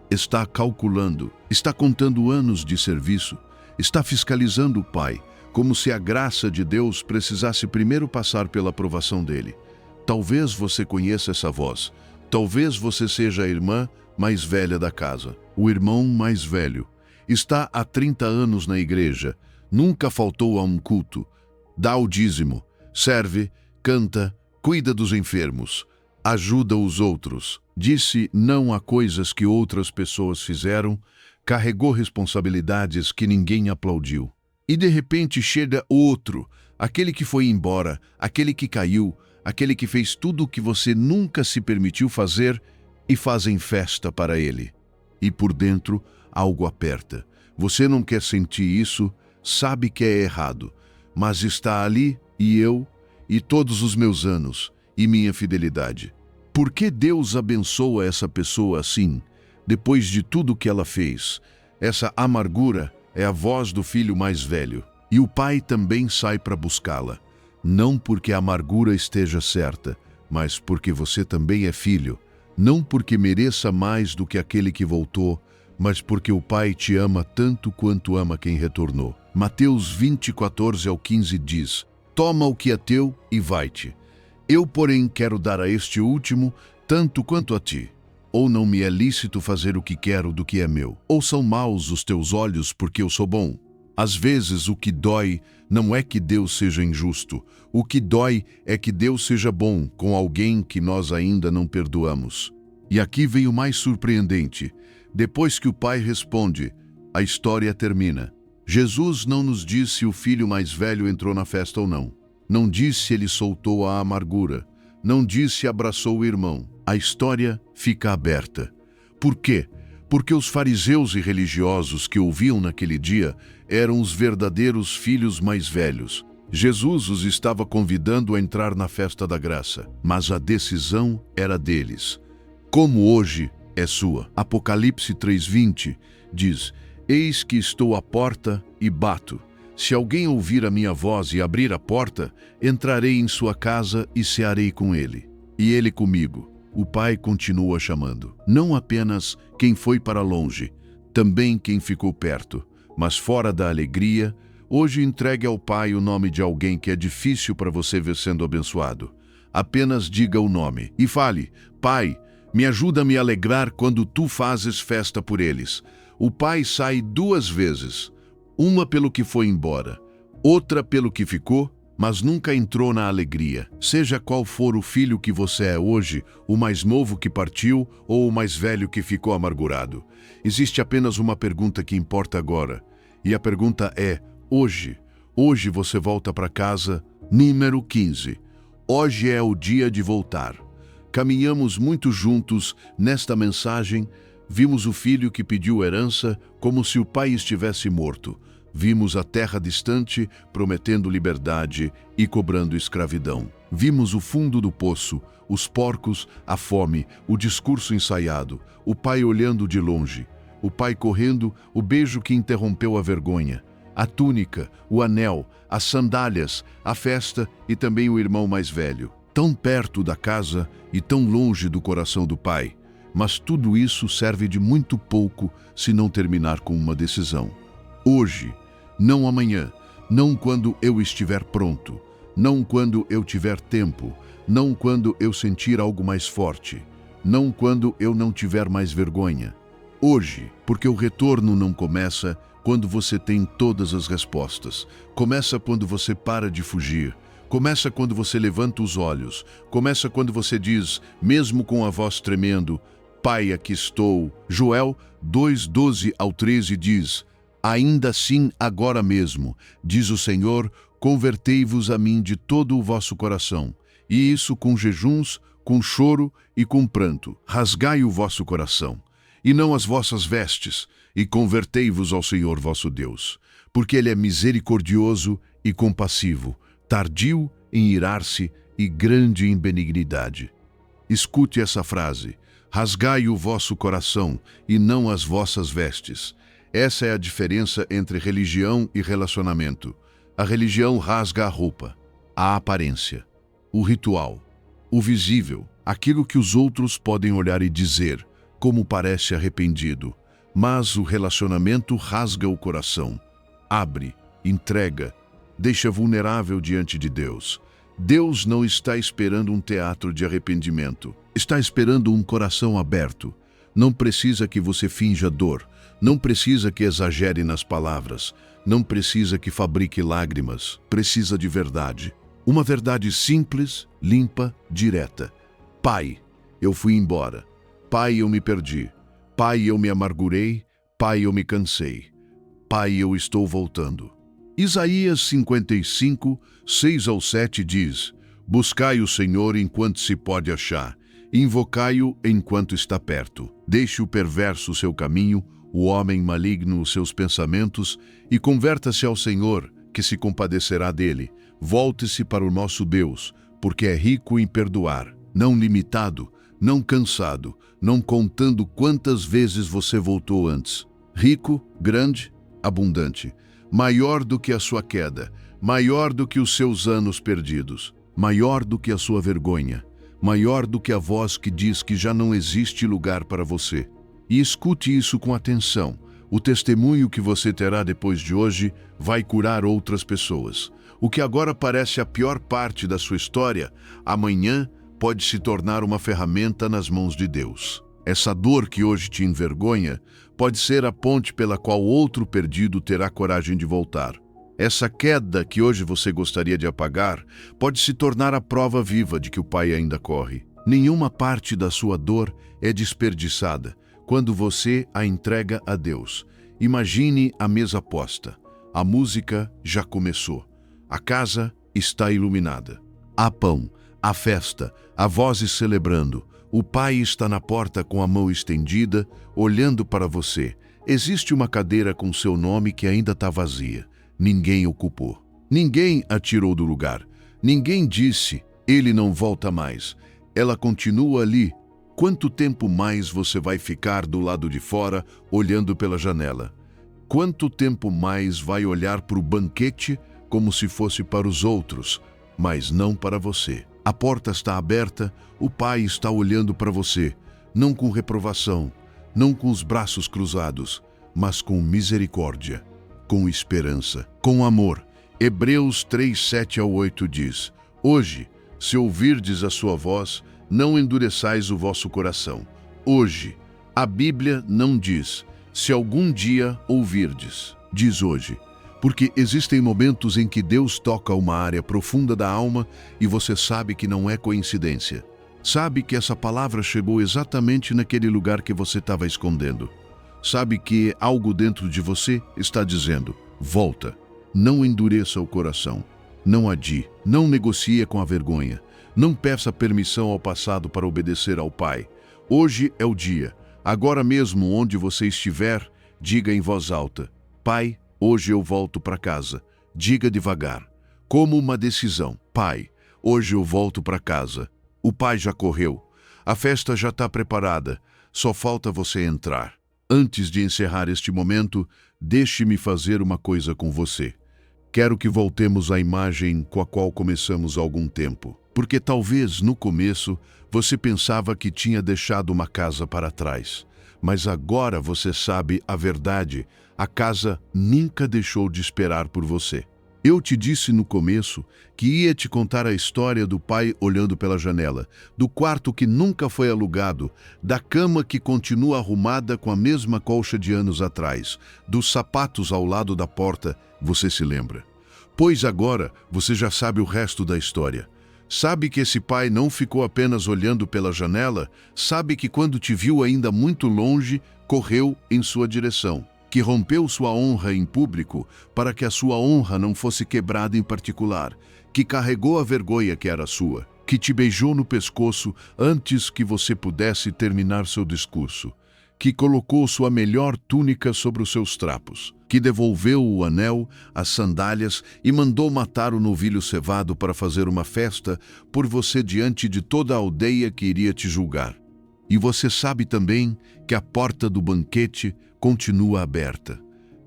está calculando, está contando anos de serviço, está fiscalizando o pai, como se a graça de Deus precisasse primeiro passar pela aprovação dele. Talvez você conheça essa voz, talvez você seja a irmã mais velha da casa, o irmão mais velho. Está há 30 anos na igreja, nunca faltou a um culto, dá o dízimo, serve, canta, cuida dos enfermos. Ajuda os outros. Disse não a coisas que outras pessoas fizeram, carregou responsabilidades que ninguém aplaudiu. E de repente chega outro, aquele que foi embora, aquele que caiu, aquele que fez tudo o que você nunca se permitiu fazer e fazem festa para ele. E por dentro, algo aperta. Você não quer sentir isso, sabe que é errado, mas está ali e eu, e todos os meus anos, e minha fidelidade. Por que Deus abençoa essa pessoa assim, depois de tudo que ela fez? Essa amargura é a voz do filho mais velho, e o pai também sai para buscá-la. Não porque a amargura esteja certa, mas porque você também é filho. Não porque mereça mais do que aquele que voltou, mas porque o pai te ama tanto quanto ama quem retornou. Mateus 20, 14 ao 15 diz: toma o que é teu e vai-te. Eu, porém, quero dar a este último tanto quanto a ti. Ou não me é lícito fazer o que quero do que é meu? Ou são maus os teus olhos porque eu sou bom? Às vezes o que dói não é que Deus seja injusto. O que dói é que Deus seja bom com alguém que nós ainda não perdoamos. E aqui vem o mais surpreendente. Depois que o pai responde, a história termina. Jesus não nos diz se o filho mais velho entrou na festa ou não. Não diz se ele soltou a amargura. Não diz se abraçou o irmão. A história fica aberta. Por quê? Porque os fariseus e religiosos que ouviam naquele dia eram os verdadeiros filhos mais velhos. Jesus os estava convidando a entrar na festa da graça, mas a decisão era deles. Como hoje é sua. Apocalipse 3:20 diz: eis que estou à porta e bato. Se alguém ouvir a minha voz e abrir a porta, entrarei em sua casa e cearei com ele, e ele comigo. O pai continua chamando. Não apenas quem foi para longe, também quem ficou perto. Mas fora da alegria, hoje entregue ao pai o nome de alguém que é difícil para você ver sendo abençoado. Apenas diga o nome e fale: pai, me ajuda a me alegrar quando tu fazes festa por eles. O pai sai 2 vezes. Uma pelo que foi embora, outra pelo que ficou, mas nunca entrou na alegria. Seja qual for o filho que você é hoje, o mais novo que partiu ou o mais velho que ficou amargurado. Existe apenas uma pergunta que importa agora. E a pergunta é: hoje você volta para casa? Número 15. Hoje é o dia de voltar. Caminhamos muito juntos nesta mensagem. Vimos o filho que pediu herança como se o pai estivesse morto. Vimos a terra distante prometendo liberdade e cobrando escravidão. Vimos o fundo do poço, os porcos, a fome, o discurso ensaiado, o pai olhando de longe, o pai correndo, o beijo que interrompeu a vergonha, a túnica, o anel, as sandálias, a festa e também o irmão mais velho. Tão perto da casa e tão longe do coração do pai. Mas tudo isso serve de muito pouco se não terminar com uma decisão. Hoje, não amanhã, não quando eu estiver pronto, não quando eu tiver tempo, não quando eu sentir algo mais forte, não quando eu não tiver mais vergonha. Hoje, porque o retorno não começa quando você tem todas as respostas. Começa quando você para de fugir. Começa quando você levanta os olhos. Começa quando você diz, mesmo com a voz tremendo: Pai, aqui estou. Joel 2:12 ao 13 diz: ainda assim, agora mesmo, diz o Senhor, convertei-vos a mim de todo o vosso coração, e isso com jejuns, com choro e com pranto. Rasgai o vosso coração, e não as vossas vestes, e convertei-vos ao Senhor vosso Deus, porque Ele é misericordioso e compassivo, tardio em irar-se e grande em benignidade. Escute essa frase: rasgai o vosso coração e não as vossas vestes. Essa é a diferença entre religião e relacionamento. A religião rasga a roupa, a aparência, o ritual, o visível, aquilo que os outros podem olhar e dizer, como parece arrependido. Mas o relacionamento rasga o coração, abre, entrega, deixa vulnerável diante de Deus. Deus não está esperando um teatro de arrependimento. Está esperando um coração aberto. Não precisa que você finja dor. Não precisa que exagere nas palavras. Não precisa que fabrique lágrimas. Precisa de verdade. Uma verdade simples, limpa, direta. Pai, eu fui embora. Pai, eu me perdi. Pai, eu me amargurei. Pai, eu me cansei. Pai, eu estou voltando. Isaías 55, 6-7 diz: Buscai o Senhor enquanto se pode achar, invocai-o enquanto está perto. Deixe o perverso seu caminho, o homem maligno os seus pensamentos, e converta-se ao Senhor, que se compadecerá dele. Volte-se para o nosso Deus, porque é rico em perdoar, não limitado, não cansado, não contando quantas vezes você voltou antes. Rico, grande, abundante, maior do que a sua queda, maior do que os seus anos perdidos, maior do que a sua vergonha, maior do que a voz que diz que já não existe lugar para você. E escute isso com atenção. O testemunho que você terá depois de hoje vai curar outras pessoas. O que agora parece a pior parte da sua história, amanhã pode se tornar uma ferramenta nas mãos de Deus. Essa dor que hoje te envergonha pode ser a ponte pela qual outro perdido terá coragem de voltar. Essa queda que hoje você gostaria de apagar pode se tornar a prova viva de que o Pai ainda corre. Nenhuma parte da sua dor é desperdiçada quando você a entrega a Deus. Imagine a mesa posta. A música já começou. A casa está iluminada. Há pão, há festa, há vozes celebrando. O Pai está na porta com a mão estendida, olhando para você. Existe uma cadeira com seu nome que ainda está vazia. Ninguém ocupou. Ninguém a tirou do lugar. Ninguém disse, ele não volta mais. Ela continua ali. Quanto tempo mais você vai ficar do lado de fora, olhando pela janela? Quanto tempo mais vai olhar para o banquete como se fosse para os outros, mas não para você? A porta está aberta, o Pai está olhando para você, não com reprovação, não com os braços cruzados, mas com misericórdia, com esperança, com amor. Hebreus 3, 7-8 diz: Hoje, se ouvirdes a sua voz, não endureçais o vosso coração. Hoje, a Bíblia não diz, se algum dia ouvirdes, diz hoje. Porque existem momentos em que Deus toca uma área profunda da alma e você sabe que não é coincidência. Sabe que essa palavra chegou exatamente naquele lugar que você estava escondendo. Sabe que algo dentro de você está dizendo, volta, não endureça o coração, não adie, não negocie com a vergonha, não peça permissão ao passado para obedecer ao Pai. Hoje é o dia, agora mesmo onde você estiver, diga em voz alta, Pai, hoje eu volto para casa. Diga devagar, como uma decisão. Pai, hoje eu volto para casa. O Pai já correu. A festa já está preparada. Só falta você entrar. Antes de encerrar este momento, deixe-me fazer uma coisa com você. Quero que voltemos à imagem com a qual começamos há algum tempo. Porque talvez, no começo, você pensava que tinha deixado uma casa para trás. Mas agora você sabe a verdade. A casa nunca deixou de esperar por você. Eu te disse no começo que ia te contar a história do Pai olhando pela janela, do quarto que nunca foi alugado, da cama que continua arrumada com a mesma colcha de anos atrás, dos sapatos ao lado da porta, você se lembra? Pois agora você já sabe o resto da história. Sabe que esse Pai não ficou apenas olhando pela janela, sabe que quando te viu ainda muito longe, correu em sua direção, que rompeu sua honra em público para que a sua honra não fosse quebrada em particular, que carregou a vergonha que era sua, que te beijou no pescoço antes que você pudesse terminar seu discurso, que colocou sua melhor túnica sobre os seus trapos, que devolveu o anel, as sandálias e mandou matar o novilho cevado para fazer uma festa por você diante de toda a aldeia que iria te julgar. E você sabe também que a porta do banquete continua aberta,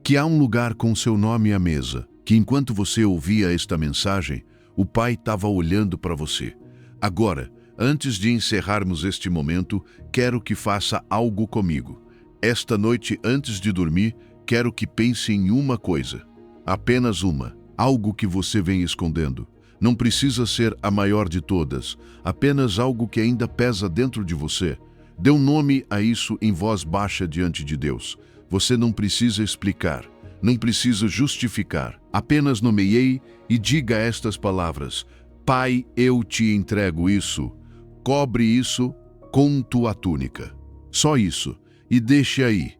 que há um lugar com seu nome à mesa, que enquanto você ouvia esta mensagem, o Pai estava olhando para você. Agora, antes de encerrarmos este momento, quero que faça algo comigo. Esta noite, antes de dormir, quero que pense em uma coisa, apenas uma, algo que você vem escondendo. Não precisa ser a maior de todas, apenas algo que ainda pesa dentro de você. Dê um nome a isso em voz baixa diante de Deus. Você não precisa explicar, não precisa justificar. Apenas nomeie e diga estas palavras: Pai, eu te entrego isso. Cobre isso com tua túnica. Só isso. E deixe aí.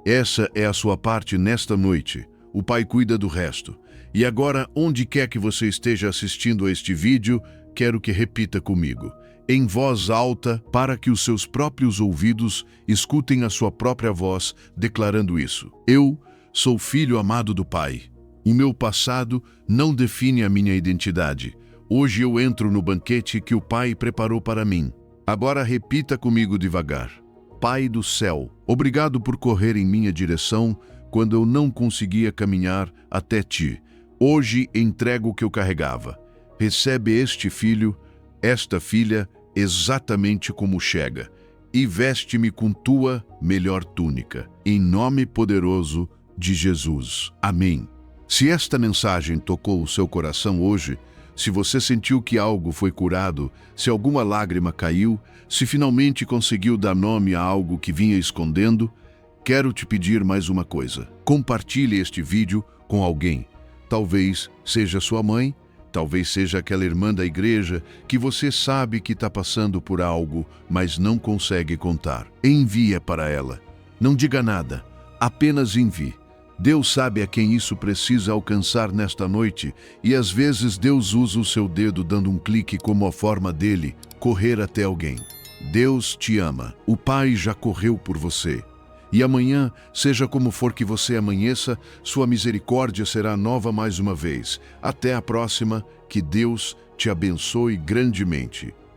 Essa é a sua parte nesta noite. O Pai cuida do resto. E agora, onde quer que você esteja assistindo a este vídeo, quero que repita comigo, em voz alta, para que os seus próprios ouvidos escutem a sua própria voz declarando isso. Eu sou filho amado do Pai. O meu passado não define a minha identidade. Hoje eu entro no banquete que o Pai preparou para mim. Agora repita comigo devagar. Pai do céu, obrigado por correr em minha direção quando eu não conseguia caminhar até ti. Hoje entrego o que eu carregava. Recebe este filho, esta filha, exatamente como chega, e veste-me com tua melhor túnica. Em nome poderoso de Jesus. Amém. Se esta mensagem tocou o seu coração hoje, se você sentiu que algo foi curado, se alguma lágrima caiu, se finalmente conseguiu dar nome a algo que vinha escondendo, quero te pedir mais uma coisa. Compartilhe este vídeo com alguém. Talvez seja sua mãe, talvez seja aquela irmã da igreja que você sabe que está passando por algo, mas não consegue contar. Envie para ela. Não diga nada, apenas envie. Deus sabe a quem isso precisa alcançar nesta noite e às vezes Deus usa o seu dedo dando um clique como a forma dele correr até alguém. Deus te ama. O Pai já correu por você. E amanhã, seja como for que você amanheça, sua misericórdia será nova mais uma vez. Até a próxima, que Deus te abençoe grandemente.